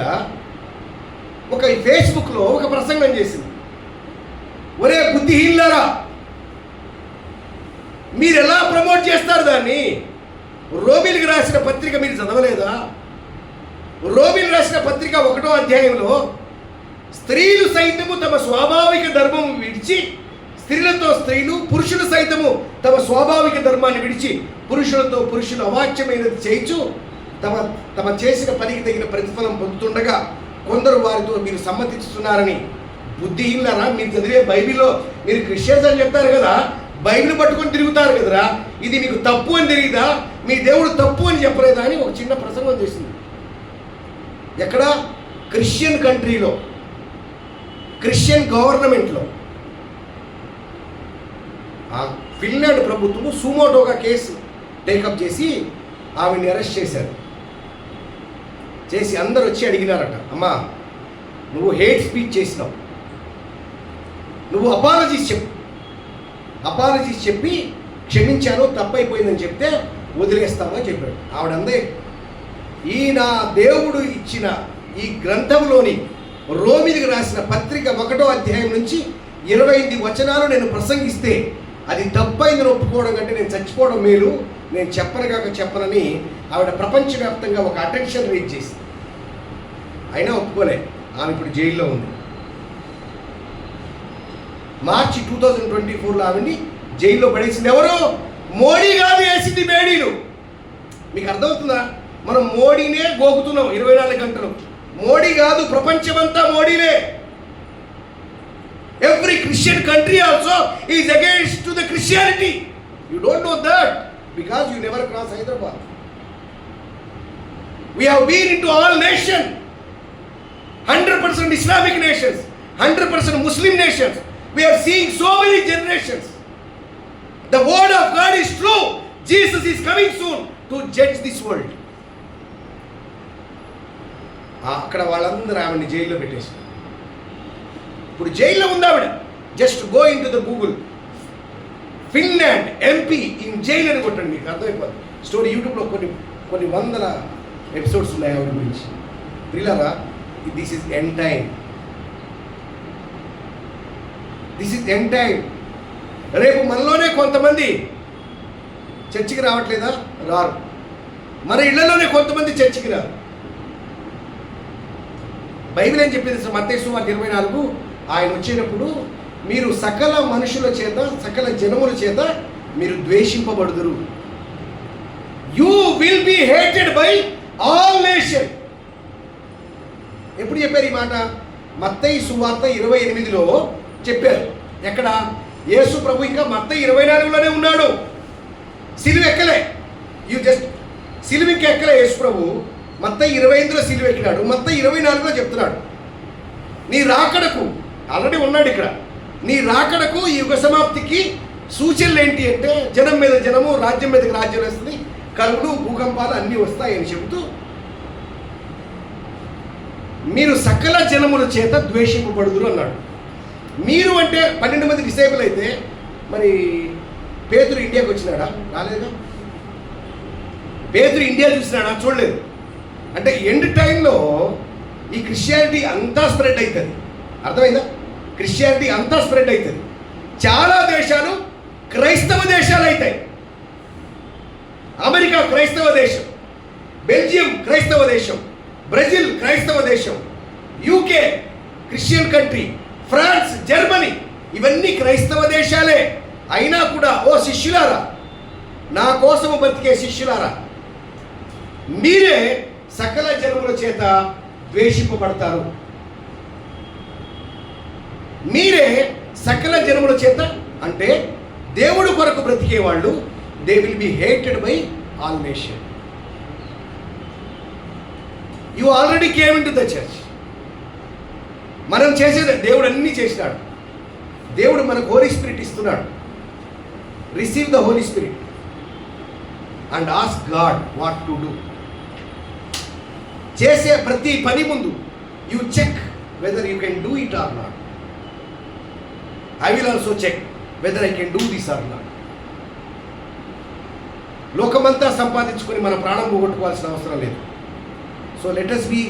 ఒక ఫేస్బుక్లో ఒక ప్రసంగం చేసింది. ఒరే బుద్ధిహీనులారా, మీరు ఎలా ప్రమోట్ చేస్తారు దాన్ని? రోమిలికి రాసిన పత్రిక మీరు చదవలేదా? రోమిలి రాసిన పత్రిక 1వ అధ్యాయంలో స్త్రీలు సైతము తమ స్వాభావిక ధర్మము విడిచి, స్త్రీలతో స్త్రీలు, పురుషులు సైతము తమ స్వాభావిక ధర్మాన్ని విడిచి పురుషులతో పురుషులు అవాచ్యమైనది చేయించు తమ చేసిన పనికి తగిన ప్రతిఫలం పొందుతుండగా కొందరు వారితో మీరు సమ్మతిస్తున్నారని. బుద్ధిహీనులారా, మీరు చదివే బైబిల్లో మీరు క్రిస్టియన్స్ అని చెప్తారు కదా, బైబిల్ పట్టుకొని తిరుగుతారు కదరా, ఇది మీకు తప్పు అని తెలియదా? మీ దేవుడు తప్పు అని చెప్పలేదా అని ఒక చిన్న ప్రసంగం చేసింది. ఎక్కడ? క్రిస్టియన్ కంట్రీలో, క్రిస్టియన్ గవర్నమెంట్లో. ఆ ఫిన్లాండ్ ప్రభుత్వము సుమోటోగా కేసు టేకప్ చేసి ఆమెని అరెస్ట్ చేశారు. చేసి అందరు వచ్చి అడిగినారట, అమ్మా నువ్వు హేట్ స్పీచ్ చేసినావు, నువ్వు అపాలజీస్ చెప్పి క్షమించాను, తప్పైపోయిందని చెప్తే వదిలేస్తామని చెప్పాడు. ఆవిడందే ఈ నా దేవుడు ఇచ్చిన ఈ గ్రంథంలోని రోమిలికి రాసిన పత్రిక 1వ అధ్యాయం నుంచి 28 వచనాలు నేను ప్రసంగిస్తే అది తప్పైందని ఒప్పుకోవడం కంటే నేను చచ్చిపోవడం మేలు, నేను చెప్పనని ఆవిడ ప్రపంచవ్యాప్తంగా ఒక అటెన్షన్ రేజ్ చేసింది. అయినా ఒప్పుకోలే. ఆమె ఇప్పుడు జైల్లో ఉంది. మార్చి 2024లో ఆవిడ్ని జైల్లో పడేసింది ఎవరు? మోడీ కాదు వేసింది బేడీలు. మీకు అర్థమవుతుందా? మనం మోడీనే గోకుతున్నాం 24 గంటలు. మోడీ కాదు, ప్రపంచమంతా మోడీలే. Every Christian country also is against to the Christianity. You don't know that because you never cross Hyderabad. We have been into all nations, 100% Islamic nations, 100% Muslim nations. We are seeing so many generations. The word of God is true. Jesus is coming soon to judge this world. అక్కడ వాళ్ళందరూ ఆవిడని జైల్లో పెట్టేశారు. ఇప్పుడు జైల్లో ఉంది ఆవిడ. Just go in to the Google Finland MP in jail అని కొట్టండి, మీకు అర్థమైపోతుంది స్టోరీ. యూట్యూబ్లో కొన్ని వందల ఎపిసోడ్స్ ఉన్నాయి ఆవిడ గురించి. ప్రియులారా, this is end time. This is end time. రేపు మనలోనే కొంతమంది చర్చికి రావట్లేదా? రారు. మన ఇళ్లలోనే కొంతమంది చర్చికి రారు. బైబిల్ ఏం చెప్పింది? మత్తయి సువార్త 24 ఆయన వచ్చినప్పుడు మీరు సకల మనుషుల చేత, సకల జనముల చేత మీరు ద్వేషింపబడుదురు. You will be hated by all nation. ఎప్పుడు చెప్పారు ఈ మాట? మత్తయి సువార్త 28లో చెప్పారు. ఎక్కడ? యేసు ప్రభు ఇంకా మత్తయి 24లోనే ఉన్నాడు. సిలువ ఎక్కలే. సిలువ ఇంకా ఎక్కలే యేసు ప్రభు. మత్తయి 25లో సిలువ ఎక్కినాడు. మత్తయి 24లో చెప్తున్నాడు, నీ రాకడకు, ఆల్రెడీ ఉన్నాడు ఇక్కడ, నీ రాకడకు ఈ యుగ సమాప్తికి సూచనలు ఏంటి అంటే జనం మీద జనము, రాజ్యం మీదకి రాజ్యం వస్తుంది, కరువులు, భూకంపాలు అన్నీ వస్తాయని చెబుతూ మీరు సకల జనముల చేత ద్వేషింపబడుదురు అన్నాడు. మీరు అంటే 12 మంది డిసైపుల్ అయితే మరి పేతురు ఇండియాకి వచ్చినాడా? రాలేదా? పేతురు ఇండియా చూసినాడా? చూడలేదు. అంటే ఎండ్ టైంలో ఈ క్రిస్టియానిటీ అంతా స్ప్రెడ్ అవుతుంది. అర్థమైందా? క్రిస్టియానిటీ అంతా స్ప్రెడ్ అవుతుంది. చాలా దేశాలు క్రైస్తవ దేశాలు అవుతాయి. అమెరికా క్రైస్తవ దేశం, బెల్జియం క్రైస్తవ దేశం, బ్రెజిల్ క్రైస్తవ దేశం, UK Christian country, France, Germany ఇవన్నీ క్రైస్తవ దేశాలే. అయినా కూడా ఓ శిష్యులారా, నా కోసము బతికే శిష్యులారా, మీరే సకల జనముల చేత ద్వేషింపబడతారు. మీరే సకల జనముల చేత, అంటే దేవుడు కొరకు బ్రతికే వాళ్ళు, they will be hated by all nation. You already came into the church. మనం చేసేది, దేవుడు అన్నీ చేసినాడు. దేవుడు మనకు హోలీ స్పిరిట్ ఇస్తున్నాడు. Receive the holy spirit and ask God what to do. చేసే ప్రతి పని ముందు you check whether you can do it or not. I will also check whether I can do this or not. లోకమంతా సంపాదించుకొని మన ప్రాణం పోగొట్టుకోవాల్సిన అవసరం లేదు. So let us be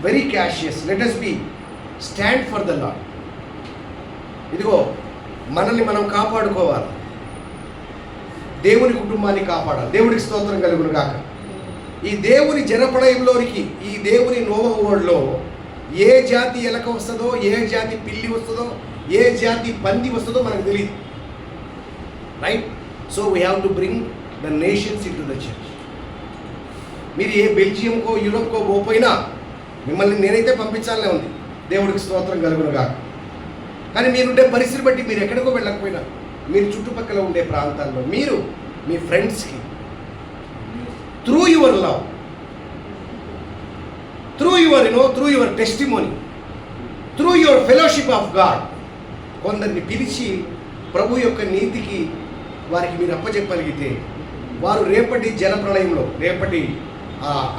very cautious, let us be stand for the lord. ఇదిగో మనల్ని మనం కాపాడుకోవాలి, దేవుని కుటుంబాన్ని కాపాడాలి. దేవుడికి స్తోత్రం కలుగును గాక. ఈ దేవుని జనప్రళయంలోనికి, ఈ దేవుని నోవహు ఓడలో ఏ జాతి ఎలక వస్తుందో, ఏ జాతి పిల్లి వస్తుందో, ఏ జాతి పంది వస్తుందో మనకు తెలియదు. Right? So we have to bring the nations in to the church. మీరు ఏ బెల్జియంకో యూరోప్కో పోయినా మిమ్మల్ని నేనైతే పంపించాలనే ఉంది. దేవుడికి స్తోత్రం కలుగును గాక. కానీ మీరుండే పరిస్థితి బట్టి మీరు ఎక్కడికో వెళ్ళకపోయినా, మీరు చుట్టుపక్కల ఉండే ప్రాంతాల్లో మీరు మీ ఫ్రెండ్స్కి through your love, through your testimony, through your fellowship of God కొందరిని పిలిచి ప్రభు యొక్క నీతికి వారికి మీరు అప్పచెప్పగలిగితే, వారు రేపటి జల ప్రళయంలో, రేపటి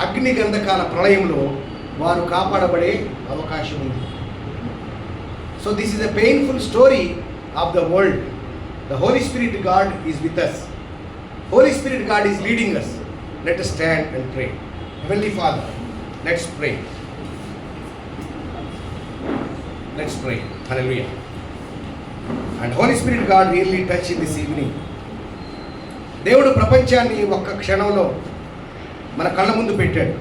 అగ్ని గంధకాల ప్రళయంలో వారు కాపాడబడే అవకాశం ఉంది. So this is a painful story of the world. The Holy Spirit God is with us. Holy Spirit God is leading us. Let us stand and pray. Heavenly Father, let's pray. Let's pray. Hallelujah. And Holy Spirit God really touch in this evening. దేవుడు ప్రపంచాన్ని ఒక్క క్షణంలో మన కళ్ళ ముందు పెట్టాడు.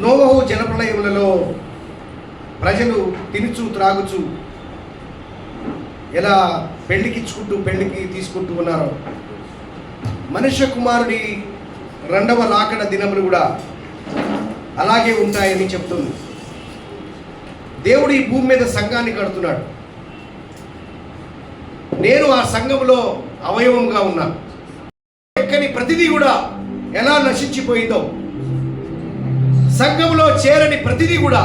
నోవహు జలప్రళయములలో ప్రజలు తినుచు త్రాగుచు ఎలా పెళ్లికి తీసుకుంటూ ఉన్నారో, మనుష్య కుమారుడి రెండవ రాకడ దినములు కూడా అలాగే ఉంటాయని చెప్తుంది. దేవుడు ఈ భూమి మీద సంఘాన్ని కడుతున్నాడు. నేను ఆ సంఘంలో అవయవంగా ఉన్నాను. ఎక్కని ప్రతిదీ కూడా ఎలా నశించిపోయిందో, సంఘంలో చేరని ప్రతిదీ కూడా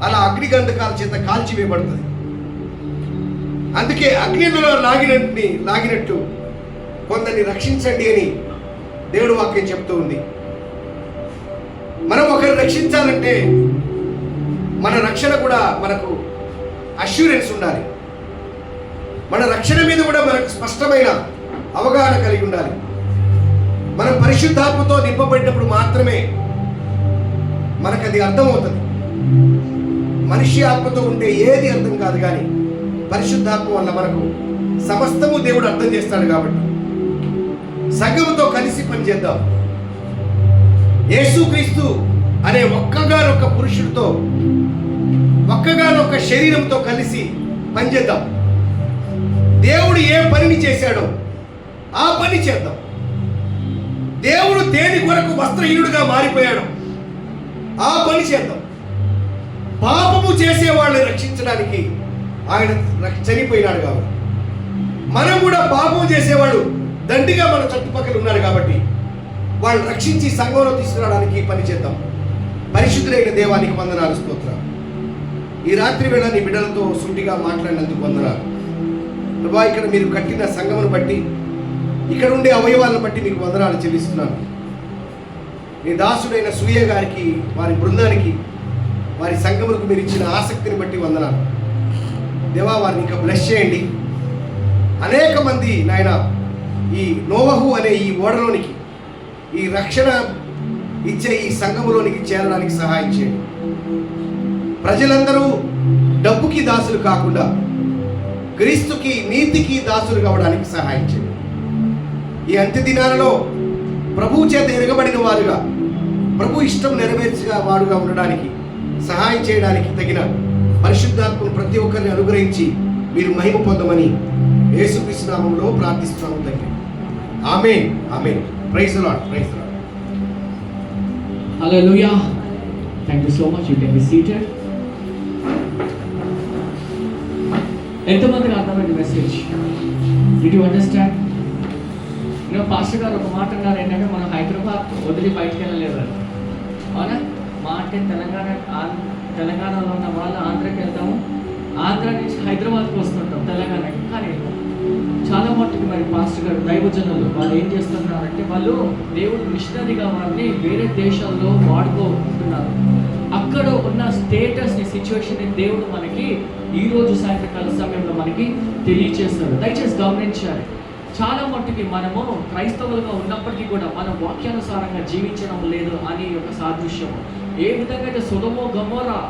అలా అగ్నిగంధకాల చేత కాల్చివేయబడుతుంది. అందుకే అగ్నిలో లాగినట్టు కొందరిని రక్షించండి అని దేవుడు వాక్యం చెప్తూ ఉంది. మనం ఒకరిని రక్షించాలంటే మన రక్షణ కూడా మనకు అష్యూరెన్స్ ఉండాలి. మన రక్షణ మీద కూడా మనకు స్పష్టమైన అవగాహన కలిగి ఉండాలి. మనం పరిశుద్ధాత్మతో నింపబడినప్పుడు మాత్రమే మనకు అది అర్థమవుతుంది. మనిషి ఆత్మతో ఉంటే ఏది అర్థం కాదు, కానీ పరిశుద్ధాత్మ వల్ల మనకు సమస్తము దేవుడు అర్థం చేస్తాడు. కాబట్టి సంఘముతో కలిసి పనిచేద్దాం. యేసుక్రీస్తు అనే ఒక్కగానొక్క పురుషుడితో, ఒక్కగానొక్క శరీరంతో కలిసి పనిచేద్దాం. దేవుడు ఏ పనిని చేశాడో ఆ పని చేద్దాం. దేవుడు దేని కొరకు వస్త్రహీనుడిగా మారిపోయాడో ఆ పని చేద్దాం. పాపము చేసే వాళ్ళని రక్షించడానికి ఆయన చనిపోయినాడు. కాబట్టి మనం కూడా పాపం చేసేవాడు దండిగా మన చుట్టుపక్కల ఉన్నారు. కాబట్టి వాళ్ళు రక్షించి సంఘంలో తీసుకురావడానికి పని చేద్దాం. పరిశుద్ధులైన దేవానికి వందనాలు, స్తోత్రం. ఈ రాత్రి వేళ నీ బిడ్డలతో సూటిగా మాట్లాడినందుకు వందనాలు ప్రభా. ఇక్కడ మీరు కట్టిన సంఘమును బట్టి, ఇక్కడ ఉండే అవయవాలను బట్టి మీకు వందనాలు చెల్లిస్తున్నాను. నీ దాసుడైన సూయ గారికి, వారి బృందానికి, వారి సంఘములకు మీరు ఇచ్చిన ఆసక్తిని బట్టి వందనాలు దేవా. వారిని ఇంకా బ్లెస్ చేయండి. అనేక మంది నాయన ఈ నోవహు అనే ఈ ఓడలోనికి, ఈ రక్షణ ఇచ్చే ఈ సంఘములోనికి చేరడానికి సహాయం చేయండి. ప్రజలందరూ డబ్బుకి దాసులు కాకుండా క్రీస్తుకి, నీతికి దాసులు కావడానికి సహాయం చేయండి. ఈ అంత్య దినాలలో ప్రభువు చేత ఎరగబడిన వారుగా, ప్రభు ఇష్టం నెరవేర్చగా వాడుగా ఉండడానికి సహాయం చేయడానికి తగిన పరిశుద్ధాత్మను ప్రతి ఒక్కరిని అనుగ్రహించి మీరు మహిమ పొందమని యేసుక్రీస్తు నామములో ప్రార్థిస్తున్నాము తండ్రి. Amen, amen. Praise the lord, praise the lord. Hallelujah. Thank you so much. You can be seated. ఎంతమందికి అర్థమైంది message? Did you understand? Pastor గారు ఒక మాట అన్నారు ఏంటంటే మనం హైదరాబాద్ వదిలి బయటికి వెళ్ళలేదు. అవునా? మా అంటే తెలంగాణలో ఉన్న వాళ్ళు ఆంధ్రాకి వెళ్తాము, ఆంధ్ర నుంచి హైదరాబాద్కి వస్తుంటాం తెలంగాణకి. కానీ చాలా మట్టుకు మరి పాస్టర్ గారు దైవజనులు వాళ్ళు ఏం చేస్తున్నారంటే వాళ్ళు దేవుడు మిషనరీగా వారిని వేరే దేశాల్లో వాడుకుంటున్నారు. అక్కడ ఉన్న స్టేటస్ని, సిచ్యువేషన్ని దేవుడు మనకి ఈరోజు సాయంత్రకాల సమయంలో మనకి తెలియచేస్తాడు. దయచేసి గమనించాలి. చాలా మట్టుకి మనము క్రైస్తవులుగా ఉన్నప్పటికీ కూడా మనం వాక్యానుసారంగా జీవించడం లేదు అని ఒక సాదృశ్యము. ఏ విధంగా అయితే సొదొమ గొమొర్రా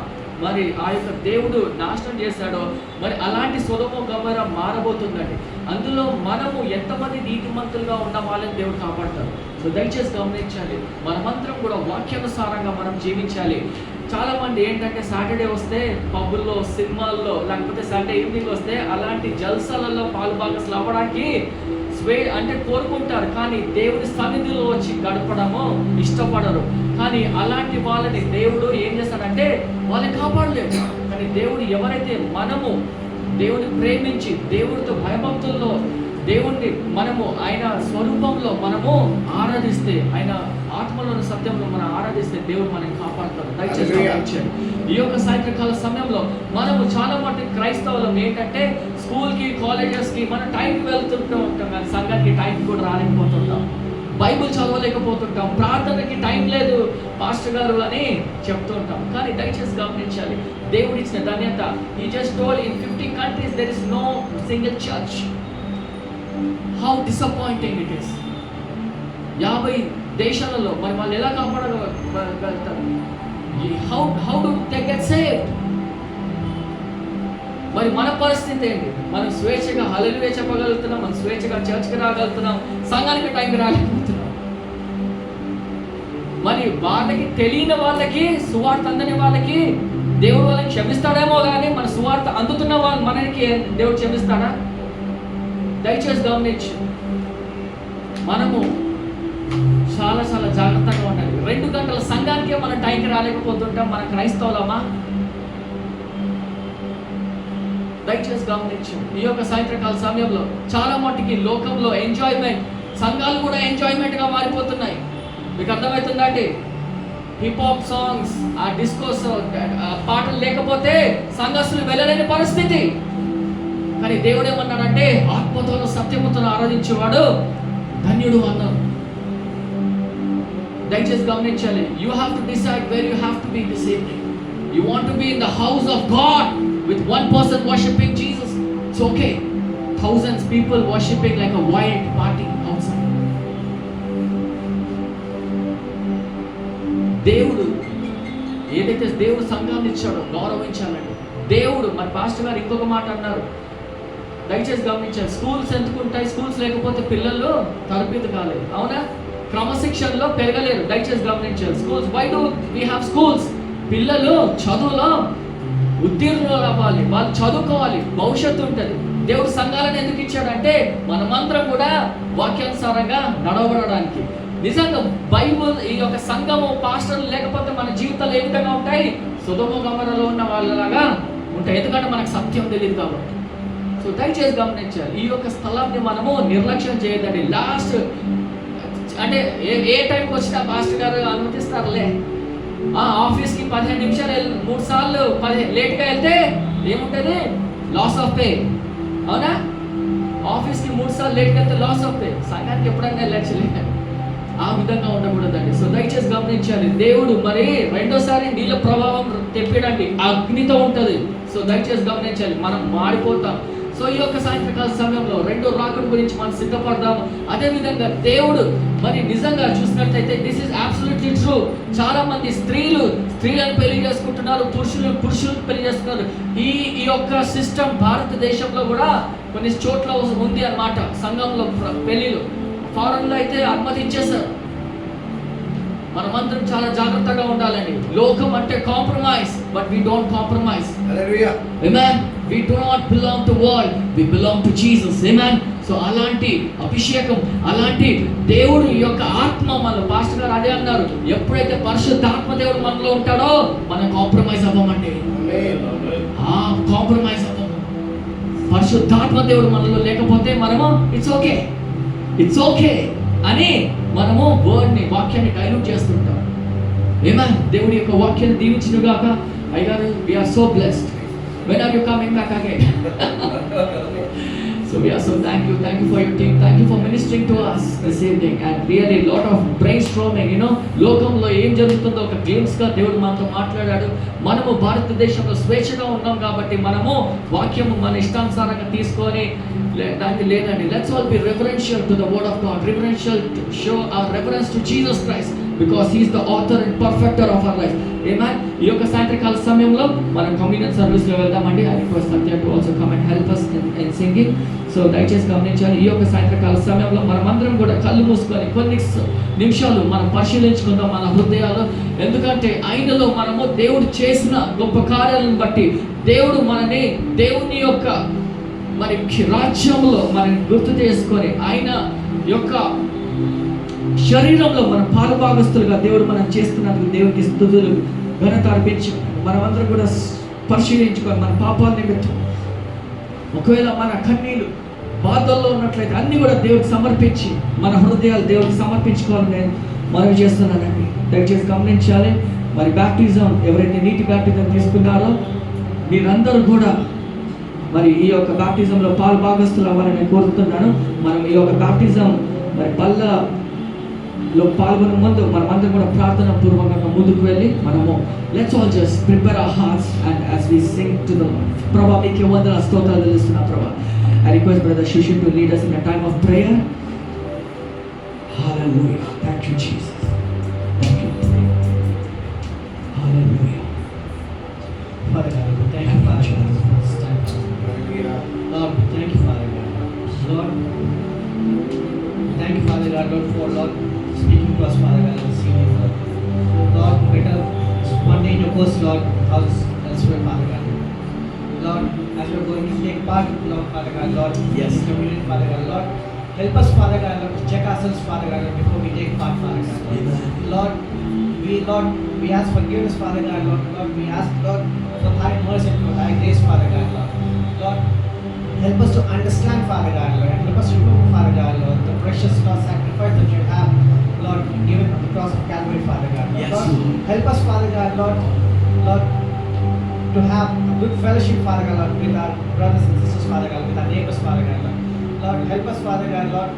మరి ఆ యొక్క దేవుడు నాశనం చేశాడో, మరి అలాంటి సొదొమ గొమొర్రా మారబోతుందండి. అందులో మనము ఎంతమంది నీతిమంతులుగా ఉన్న వాళ్ళని దేవుడు కాపాడతారు. సో దయచేసి గమనించాలి, మనమందరం కూడా వాక్యానుసారంగా మనం జీవించాలి. చాలా మంది ఏంటంటే సాటర్డే వస్తే పబ్బుల్లో, సినిమాల్లో, లేకపోతే సండే ఈవినింగ్ వస్తే అలాంటి జల్సాలలో పాలుభాగస్లు అవ్వడానికి అంటే కోరుకుంటారు, కానీ దేవుడి సన్నిధిలో వచ్చి గడపడము ఇష్టపడరు. కానీ అలాంటి వాళ్ళని దేవుడు ఏం చేస్తాడంటే వాళ్ళని కాపాడలేదు. కానీ దేవుడు ఎవరైతే మనము దేవుని ప్రేమించి దేవుడితో భయభక్తుల్లో దేవుణ్ణి మనము ఆయన స్వరూపంలో మనము ఆరాధిస్తే, ఆయన ఆత్మలోని సత్యంలో మనం ఆరాధిస్తే దేవుడు మనల్ని కాపాడుతాడు. దయచేసి గమనించండి. ఈ యొక్క సాయంత్రకాల సమయంలో మనము చాలా మటుకు క్రైస్తవులం ఏంటంటే స్కూల్కి, కాలేజెస్కి మనం టైంకి వెళ్తుంటూ ఉంటాం, కానీ సంఘానికి టైంకి కూడా రాలేకపోతుంటాం, బైబుల్ చదవలేకపోతుంటాం, ప్రార్థనకి టైం లేదు పాస్టర్ గారు అని చెప్తుంటాం. కానీ దయచేసి గమనించాలి, దేవుడు ఇచ్చిన ధన్యత. He just told in 50 countries there is no single church. How disappointing it is. 50 దేశాలలో మరి వాళ్ళు ఎలా కాపాడగలుగుతారు? How do they get saved? మరి మన పరిస్థితి ఏంటి? మనం స్వేచ్ఛగా హల్లెలూయా చెప్పగలుగుతున్నాం, మనం స్వేచ్ఛగా చర్చ్కి రాగలుగుతున్నాం, సంఘానికి టైంకి రాలేకపోతున్నాం. మరి వాళ్ళకి తెలియని వాళ్ళకి, సువార్త అందని వాళ్ళకి దేవుడు వాళ్ళని క్షమిస్తాడేమో, కానీ మన సువార్త అందుతున్న వాళ్ళు మనకి దేవుడు క్షమిస్తాడా? దయచేసి గమనించు, మనము చాలా చాలా జాగ్రత్తగా ఉండాలి. 2 గంటల సంఘానికే మనం టైంకి రాలేకపోతుంటాం, మన క్రైస్తవులమా? దయచేసి గమనించు. ఈ యొక్క సాయంత్రకాల సమయంలో చాలా మట్టుకి లోకంలో ఎంజాయ్మెంట్, సంఘాలు కూడా ఎంజాయ్మెంట్గా మారిపోతున్నాయి. మీకు అర్థమవుతుందండి? హిప్ హాప్ సాంగ్స్, ఆ డిస్కోస్ పాటలు లేకపోతే సంఘస్థులు వెళ్ళలేని పరిస్థితి. కానీ దేవుడు ఏమన్నాడంటే ఆత్మతోనూ సత్యముతోనూ ఆరాధించేవాడు ధన్యుడు అన్నాడు. దయచేసి గమనించాలి. You have to decide where you have to be this evening. You want to be in the house of God with one person worshiping Jesus, it's okay. Thousands people worshiping like a wild party outside. దేవుడు ఏదైతే దేవుడు సంఘాన్ని ఇచ్చాడో గౌరవించాలండి. దేవుడు మరి pastor గారు ఇంకొక మాట అన్నారు, దయచేసి గమనించాలి. స్కూల్స్ ఎందుకుంటాయి? స్కూల్స్ లేకపోతే పిల్లలు తరబిదు కాలేదు, అవునా? క్రమశిక్షణలో పెరగలేరు. దయచేసి గమనించాలి. Schools, why do we have schools? పిల్లలు చదువులో ఉత్తీర్ణులు అవ్వాలి, వాళ్ళు చదువుకోవాలి, భవిష్యత్తు ఉంటుంది. దేవుడు సంఘాలను ఎందుకు ఇచ్చాడంటే మనమందరం కూడా వాక్యానుసారంగా నడవబడడానికి. నిజంగా బైబుల్, ఈ యొక్క సంఘము, పాస్టర్లు లేకపోతే మన జీవితాలు ఏ విధంగా ఉంటాయి? సొదొమ గొమొర్రాలో ఉన్న వాళ్ళలాగా ఉంటాయి, ఎందుకంటే మనకు సత్యం తెలియదు కాబట్టి. సో దయచేసి గమనించాలి, ఈ యొక్క స్థలాన్ని మనము నిర్లక్ష్యం చేయదండి. లాస్ట్ అంటే ఏ టైంకి వచ్చినా పాస్టర్ గారు అనుమతిస్తారులే, ఆఫీస్కి 15 నిమిషాలు 3 సార్లు లేట్గా వెళ్తే ఏముంటుంది? లాస్ ఆఫ్ పే, అవునా? ఆఫీస్కి 3 సార్లు లేట్గా వెళ్తే లాస్ ఆఫ్ పే. సంఘానికి ఎప్పుడైనా వెళ్ళచ్చలే, ఆ విధంగా ఉండకూడదండి. సో దయచేసి గమనించాలి. దేవుడు మరి రెండోసారి నీళ్ళ ప్రభావం తెప్పడానికి అగ్నితో ఉంటుంది. సో దయచేసి గమనించాలి, మనం మాడిపోతాం. సో ఈ యొక్క సాయంత్రకాల సమయంలో రెండో రాకడ గురించి మనం సిద్ధపడదాము. అదేవిధంగా దేవుడు మరి నిజంగా చూసినట్లయితే దిస్ ఈజ్ అబ్సల్యూట్లీ ట్రూ. చాలా మంది స్త్రీలను పెళ్లి చేసుకుంటున్నారు, పురుషులు పెళ్లి చేస్తున్నారు. ఈ యొక్క సిస్టమ్ భారతదేశంలో కూడా కొన్ని చోట్ల ఉంది అన్నమాట. సంఘంలో పెళ్లిలు ఫారెన్లో అయితే అనుమతి ఇచ్చేసారు. మనమందరం చాలా జాగ్రత్తగా ఉండాలండి. లోకం అంటే compromise, but we don't compromise. Hallelujah. Amen. We do not belong to world, we belong to Jesus. Amen. So అలాంటి అభిషేకం, అలాంటి దేవుడు యొక్క ఆత్మ మన పాస్టర్ గారు అదే అన్నారు, ఎప్పుడైతే పరిశుద్ధాత్మ దేవుడు మనలో ఉంటాడో మనం కాంప్రమైజ్ అవ్వమండి. కాంప్రమైజ్ అవ్వము. పరిశుద్ధాత్మ దేవుడు మనలో లేకపోతే మనము ఇట్స్ ఓకే అని మనము వాక్యాన్ని డైల్యూట్ చేస్తుంటాం. ఏమా దేవుడి యొక్క వాక్యాన్ని దీవించునుగాక. అయ్యారు, we're so blessed. When are you coming back again? So we are so thank you for your team, thank you for ministering to us this evening, and really lot of brainstorming, లోకంలో ఏం జరుగుతుందో ఒక glimpse గా దేవుడు మనతో మాట్లాడాడు. మనము భారతదేశంలో స్వేచ్ఛగా ఉన్నాం కాబట్టి మనము వాక్యము మన ఇష్టానుసారంగా తీసుకొని దానికి లేదండి. Let's all be reverential to the word of God, reverential to show our reverence to Jesus Christ, because he is the author and perfecter of our life. Amen. ఈ యొక్క సాయంత్రకాల సమయంలో మనం కమ్యూనియన్ సర్వీస్ లో వెళ్దామండి. I request Satya to also come and help us in singing. So దయచేసి గమనించాలి, ఈ యొక్క సాయంత్రకాల సమయంలో మనమందరం కూడా కళ్ళు మూసుకొని కొన్ని నిమిషాలు మనం పరిశీలించుకుందాం మన హృదయాలు. ఎందుకంటే ఆయనలో మనము దేవుడు చేసిన గొప్ప కార్యాలను బట్టి దేవుడు మనని దేవుని యొక్క మరి రాజ్యంలో మనని గుర్తు చేసుకొని ఆయన యొక్క శరీరంలో మన పాలుభాగస్తులుగా దేవుడు మనం చేస్తున్నందుకు దేవుడికి స్తుతులు ఘనత అర్పించి మనమందరం కూడా పరిశీలించుకొని మన పాపాల నిమిత్తం ఒకవేళ మన కన్నీళ్ళు బాధల్లో ఉన్నట్లయితే అన్ని కూడా దేవుడికి సమర్పించి మన హృదయాలు దేవుడికి సమర్పించుకోవాలని నేను మనవి చేస్తున్నానండి. దయచేసి గమనించాలి, మరి బ్యాప్టిజం ఎవరైతే నీటి బ్యాప్టిజం తీసుకున్నారో మీరందరూ కూడా మరి ఈ యొక్క బ్యాప్టిజంలో పాలు భాగస్తులు అవ్వాలని నేను కోరుతున్నాను. మనం ఈ యొక్క బ్యాప్టిజం మరి బల్లలో పాల్గొనే ముందు మనమందరం కూడా ప్రార్థన పూర్వకంగా ముందుకు వెళ్ళి మనము let's all just prepare our hearts and as we sing to the Lord. ప్రభా మీకే వందనాలు స్తోత్రాలు తెలుస్తున్నా ప్రభా. I request Brother Shishu to lead us in a time of prayer. Hallelujah. Thank you, Jesus. Thank you. Hallelujah. Father God, thank you, Father God, for this time. Lord, thank you, Father God. Lord, thank you, Father God, Lord, for Lord speaking to us, Father God, this evening, Lord. Lord, better one day in your course, Lord, how's elsewhere, Father God. Lord, as we're going to take part, Lord, Father God, Lord, Yes. in communion, Father God, Lord, help us, Father God, Lord, to check ourselves, Father God, Lord, before we take part, Father God, Lord. Lord, we ask forgiveness, Father God, Lord, we ask, Lord, for thy mercy and for thy grace, Father God, Lord, help us to understand, Father God, Lord, and help us to remember, Father God, Lord, the precious, Lord, sacrifice that you have, Lord, given on the cross of Calvary, Father God, Yes, Lord, Lord. help us, Father God, Lord, to have a good fellowship, Father God, Lord, with our brothers and sisters, Father God, with our neighbors, Father God, Lord, help us, Father God, Lord,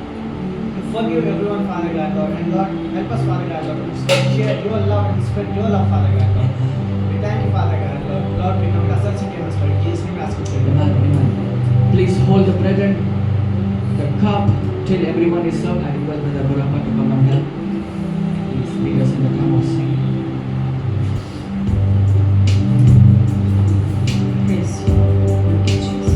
to forgive everyone, Father God, Lord, and Lord, help us, Father God, Lord, to share your love and spread your love, Father God, Lord. We thank you, Father God, Lord, we come to ourselves in your hands, Lord, in Jesus' name we ask you to pray. Amen. Amen. Please hold the bread and the cup till everyone is served. I request Brother Burapa to come and help. Please lead us in the time of singing. Praise you. Thank you, Jesus.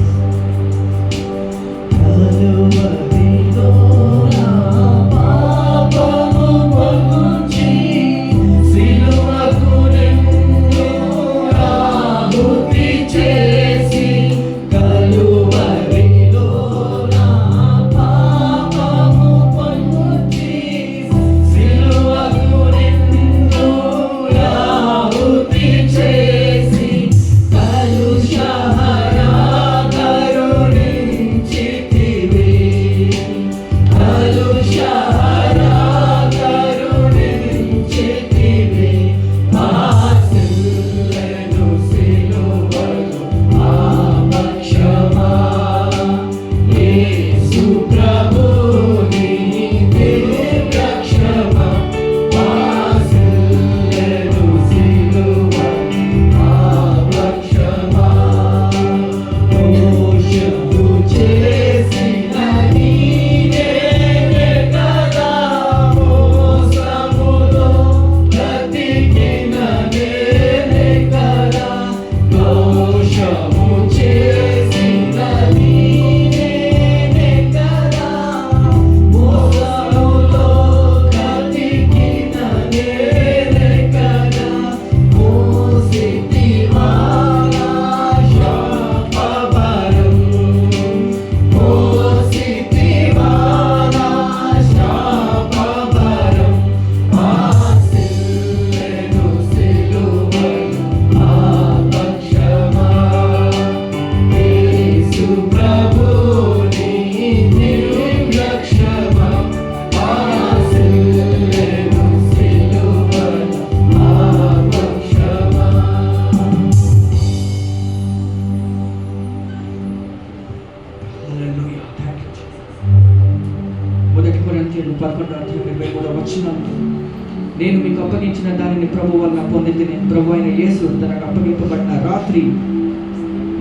వచనం, నేను మీకు అప్పగించిన దానిని ప్రభు వలన పొందితిని. ప్రభు అయిన యేసు తనకు అప్పగింపబడిన రాత్రి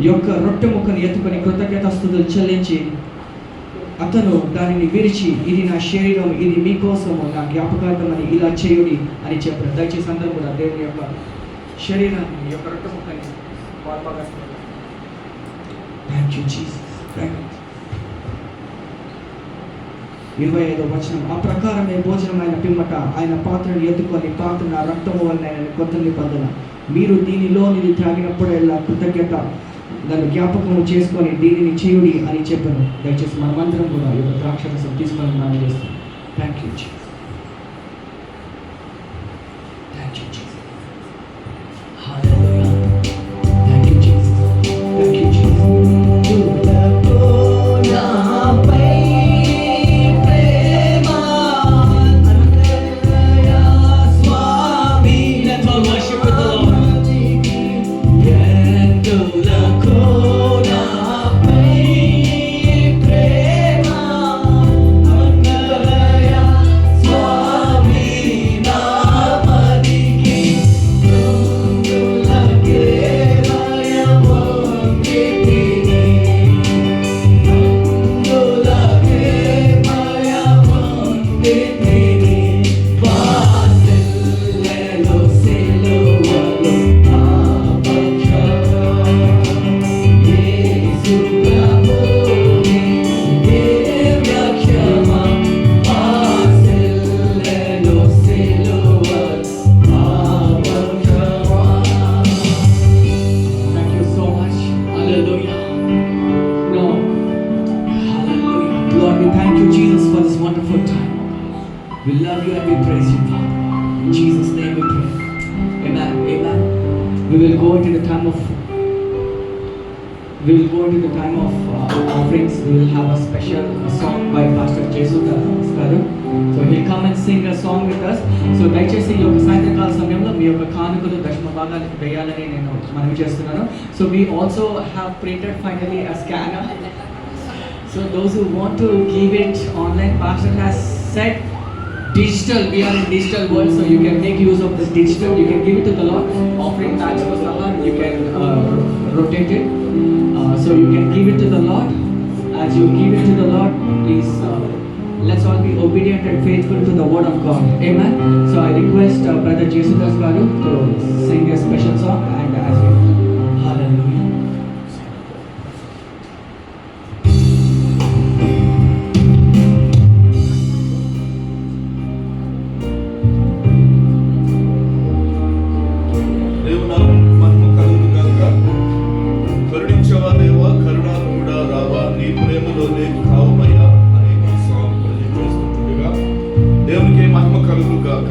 యొక్క రొట్టె ముక్కను ఎత్తుకొని కృతజ్ఞతాస్తుతులు చెల్లించి అతను దానిని విరిచి, ఇది నా శరీరం, ఇది మీకోసము, నా జ్ఞాపకార్థం అని ఇలా చేయుడి అని చెప్పారు. దయచేసి అందరూ కూడా దేవుని యొక్క శరీరాన్ని, ఈ యొక్క రొట్టె ముక్కని పాల్పగలుగుతారు. Thank you Jesus. 25వ వచనం, ఆ ప్రకారమే భోజనమైన పిమ్మట ఆయన పాత్రను ఎత్తుకొని, పాత్ర నా రక్తము వలన కొత్త నిబంధన, మీరు దీనిలోనిది త్రాగినప్పుడల్లా కృతజ్ఞత నన్ను జ్ఞాపకము చేసుకొని దీనిని చేయుడి అని చెప్పాను. దయచేసి మనమందరం కూడా ఈ యొక్క ద్రాక్షరసం తీసుకొని మనం చేస్తాం. Thank you Jesus. Thank you Jesus. Hallelujah. Thank you Jesus. Thank you Jesus. We love you and we praise you, Father. In Jesus' name we pray. Amen. Amen. We will go into the time of offerings. We will have a special song by Pastor Jesudas garu. So he'll come and sing a song with us. So దయచేసి ఈ యొక్క సాయంత్రకాల సమయంలో మీ యొక్క కానుకలు దశమ భాగాలు వేయాలని నేను మనవి చేస్తున్నాను. So we also have printed finally a scanner. So those who want to give it online, Pastor has said digital, we are in digital world, so you can make use of this digital. You can give it to the Lord. Offering bags for someone, you can rotate it. So you can give it to the Lord. As you give it to the Lord, please let's all be obedient and faithful to the word of God. Amen. So I request Brother Jesudas garu to sing a special song, and as we hallelujah. దేవునికి మహిమ కలుగు గాక.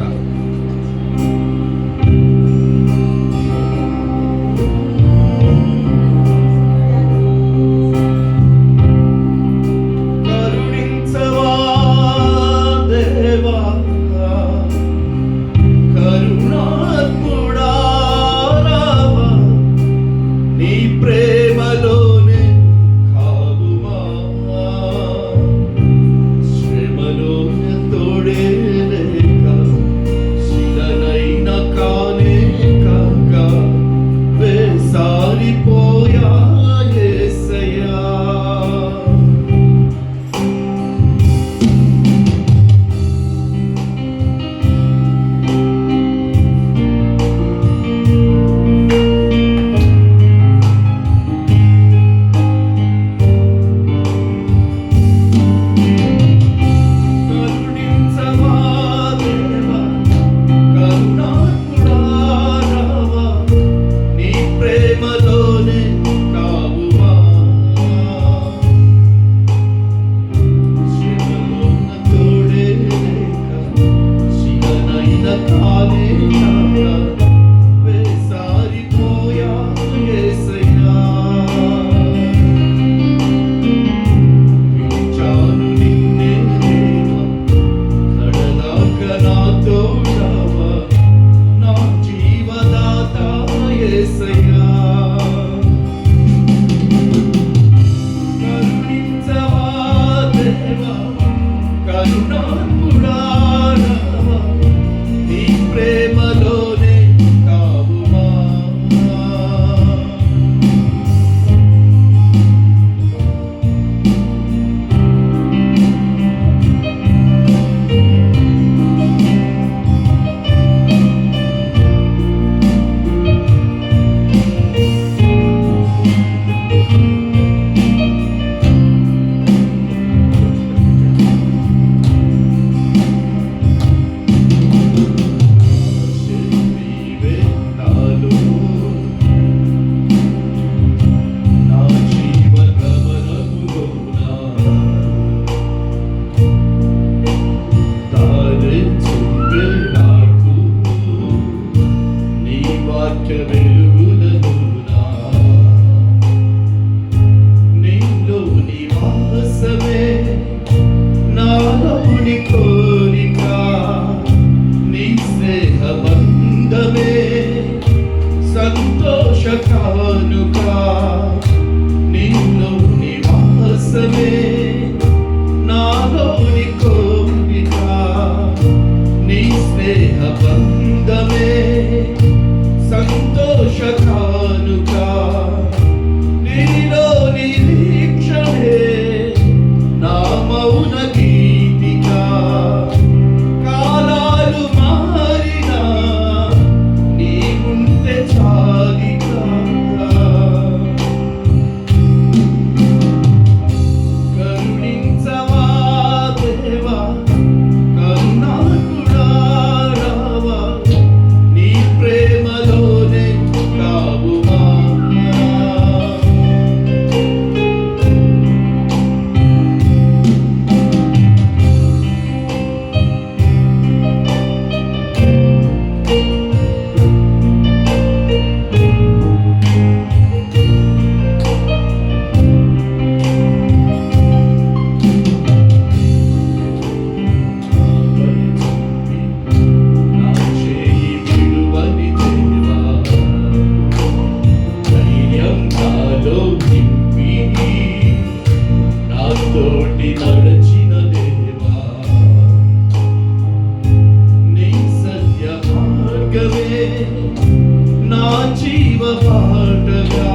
కానుక నిన్ను నివాసమే నాలోని కోరిక నీ స్నేహ బంధమే సంతోష కానుక నీలో నిరీక్షణే నా మౌన గీతిక కాలాలు మారినా నీ ఉంటే చాలిక కరుణించవా దేవా కరుణాకుడా రావా నీ ప్రేమలోనే కావుమా నా చేయి విడువని దేవా ధైర్యం నాలో నింపి నాతోటి నడచిన దేవా నీ సత్య మార్గమే నా జీవ పాటగా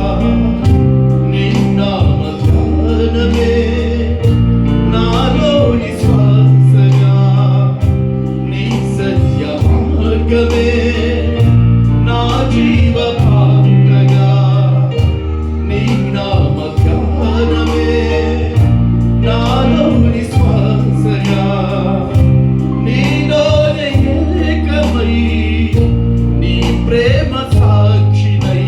నీ నామ ధ్యానమే నాలోని శ్వాసగా నీ సత్య మార్గమే నా జీవ పాటగా నీ నామ ధ్యానమే నాలోని శ్వాసగా నీలోనే ఏకమై నీ ప్రేమ సాక్షినై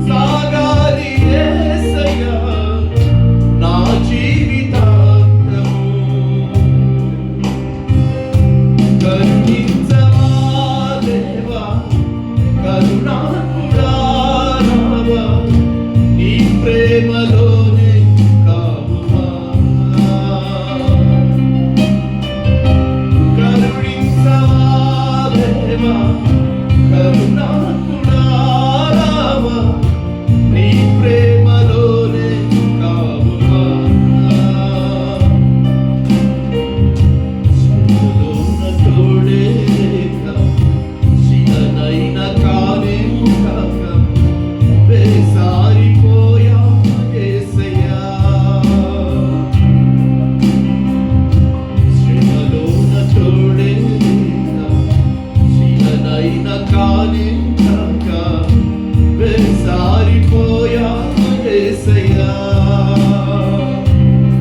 సాగాలి యేసయ్యా నా జీవితాంతము కరుణించవా దేవా కరుణాకుడా రావా నీ ప్రేమలోనే కావుమా కరుణించవా దేవా కరుణాకుడా రావా నీ ప్రేమలోనే కావుమా శిలలోన తోడే లేక శిలనైన కానే కాక వేసారిపోయా యేసయ్యా శిలలోన తోడే లేక శిలనైన కానే కాక వేసారిపోయా యేసయ్యా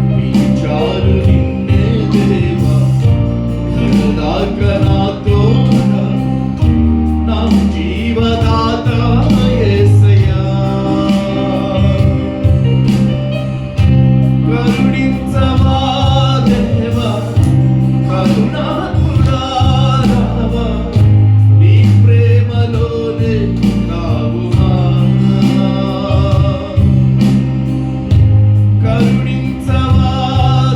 పిలిచారు నిన్నే దేవా కడదాక నాతో నా జీవదాత యేసయ్యా కరుణించవా దేవా కరుణాకుడా రావా నీ ప్రేమలోనే కావుమా కరుణించవా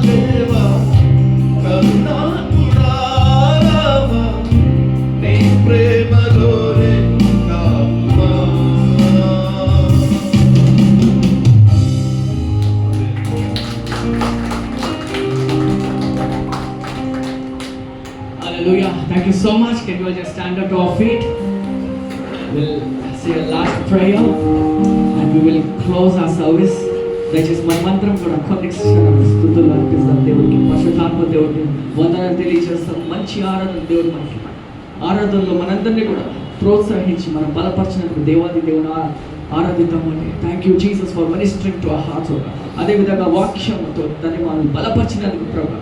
దేవా కరుణాకుడా రావా నీ ప్రేమలోనే కావుమా Hallelujah. Thank you so much. Can you all just stand up to our feet? We'll say a last prayer and we will close our service. దయచేసి మనమందరం కూడా కొన్ని స్థుతులు అర్పిస్తాం దేవుడికి, పరిశుద్ధాత్మ దేవుడికి వందనాలు తెలియజేస్తాం. మంచి ఆరాధన దేవుడు మనకి ఆరాధనలో మనందరినీ కూడా ప్రోత్సహించి మనం బలపరిచినందుకు దేవాది దేవుని ఆరాధిద్దామండి. Thank you Jesus for ministering to our hearts. అదేవిధంగా వాక్యంతో దాన్ని మనం బలపరిచినందుకు ప్రభా,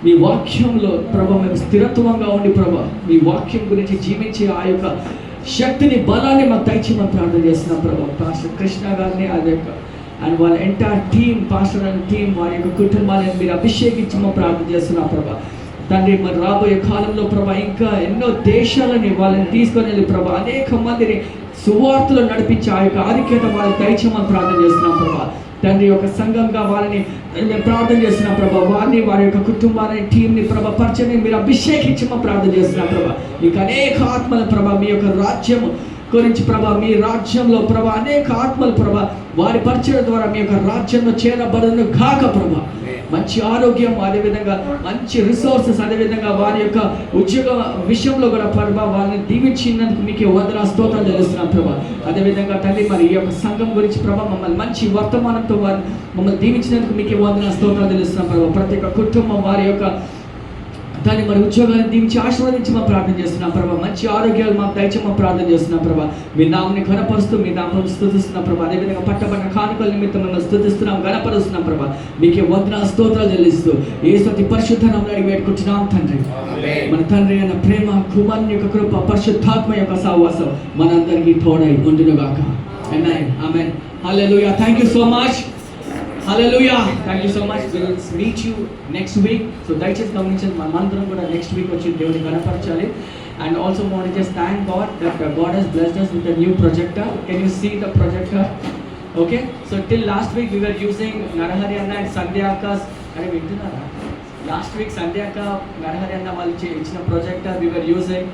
మీ వాక్యంలో ప్రభా మేము స్థిరత్వంగా ఉండి ప్రభా మీ వాక్యం గురించి జీవించే ఆ యొక్క శక్తిని బలాన్ని మాకు దయచేయమని ప్రార్థన చేస్తున్నాం ప్రభా. పాస్టర్ కృష్ణ గారిని అది యొక్క అండ్ వాళ్ళ entire team, pastor and team, వారి యొక్క కుటుంబాలను మీరు అభిషేకించమని ప్రార్థన చేస్తున్నాం ప్రభా. తండ్రి మరి రాబోయే కాలంలో ప్రభా ఇంకా ఎన్నో దేశాలని వాళ్ళని తీసుకొని వెళ్ళి ప్రభా అనేక మందిని సువార్తలు నడిపించి ఆ యొక్క ఆధిక్యత వాళ్ళకి దయచేయమని ప్రార్థన చేస్తున్నాం ప్రభా. తండ్రి యొక్క సంఘంగా వారిని మేము ప్రార్థన చేస్తున్నాం ప్రభా. వారిని వారి యొక్క కుటుంబాన్ని టీంని ప్రభా పరిచయం మీరు అభిషేకించమని ప్రార్థన చేస్తున్నాం ప్రభా. మీకు అనేక ఆత్మల ప్రభా మీ యొక్క రాజ్యము గురించి ప్రభా, మీ రాజ్యంలో ప్రభా అనేక ఆత్మలు ప్రభా వారి పరిచయం ద్వారా మీ యొక్క రాజ్యంలో చేరబడును కాక ప్రభా. మంచి ఆరోగ్యం, అదేవిధంగా మంచి రిసోర్సెస్, అదేవిధంగా వారి యొక్క ఉద్యోగ విషయంలో కూడా ప్రభా వారిని దీవించినందుకు మీకు వందనాలు స్తోత్రాలు చెల్లిస్తున్నాం ప్రభా. అదేవిధంగా తండ్రి మరి ఈ యొక్క సంఘం గురించి ప్రభా మమ్మల్ని మంచి వర్తమానంతో వారు మమ్మల్ని దీవించినందుకు మీకు వందనాలు స్తోత్రాలు చెల్లిస్తున్నాం ప్రభా. ప్రతి ఒక్క కుటుంబం వారి యొక్క దాన్ని మరి ఉద్యోగాలను దీవించి ఆశీర్వదించి మా ప్రార్థన చేస్తున్నాం ప్రభా. మంచి ఆరోగ్యాలు మాకు దయచేసి మా ప్రార్థన చేస్తున్నాం ప్రభా. మీ నామని ఘనపరుస్తూ మీ నామం స్తుతిస్తున్నాం ప్రభా. అదేవిధంగా పట్టబడిన కానుకల నిమిత్తం మిమ్మల్ని స్తుతిస్తున్నాం, ఘనపరుస్తున్నాం ప్రభా. మీకే వందనాలు స్తోత్రాలు చెల్లిస్తూ యేసు అతి పరిశుద్ధ నామములో అడిగి వేడుకుంటున్నాం తండ్రి. మన తండ్రి అయిన ప్రేమ, కుమారుని యొక్క కృప, పరిశుద్ధాత్మ యొక్క సహవాసం మనందరికీ తోడై ఉండునుగాక. Amen. Amen. Hallelujah. Thank you so much. Hallelujah. Thank you so much. We will meet you next week. So దయచేసి గమనించండి, మనమందరం కూడా నెక్స్ట్ వీక్ వచ్చి దేవుని కనపరచాలి. And also want to just thank God that God has blessed us with a new projector. Can you see the projector? Okay. So till last week we were using Narahari Anna and Sandhya Akka's. అరే వింటున్నారా? Last week Sandhya Akka, Narahari Anna వాళ్ళు ఇచ్చిన projector we were using.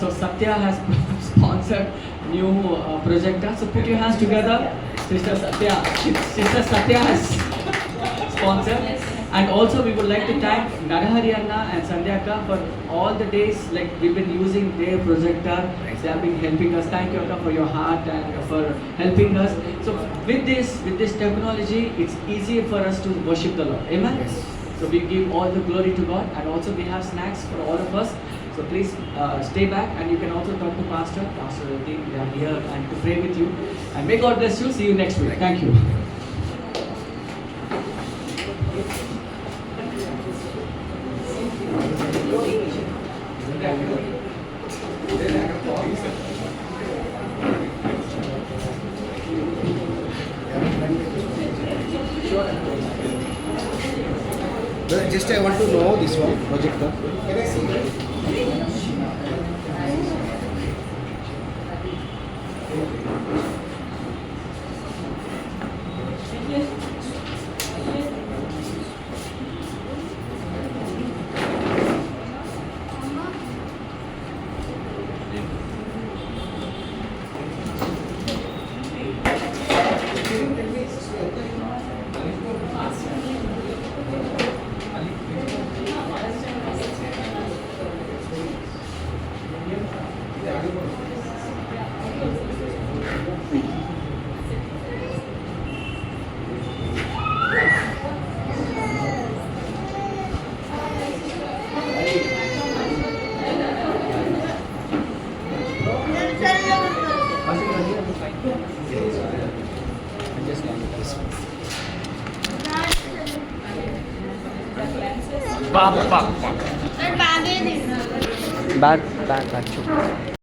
So Satya has sponsored new projector. So put your hands together. Sister Satya has sponsored. And also we would like to thank Narahari Anna and Sandhya Akka for all the days like we've been using their projector. They have been helping us. Thank you Akka for your heart and for helping us. So with this technology, it's easier for us to worship the Lord. Amen. Yes. So we give all the glory to God, and also we have snacks for all of us. So please stay back, and you can also talk to Pastor Dean. They are here and to pray with you. And may God bless you. See you next week. Thank you. Just I want to know this one projector. Can I see it? Bag.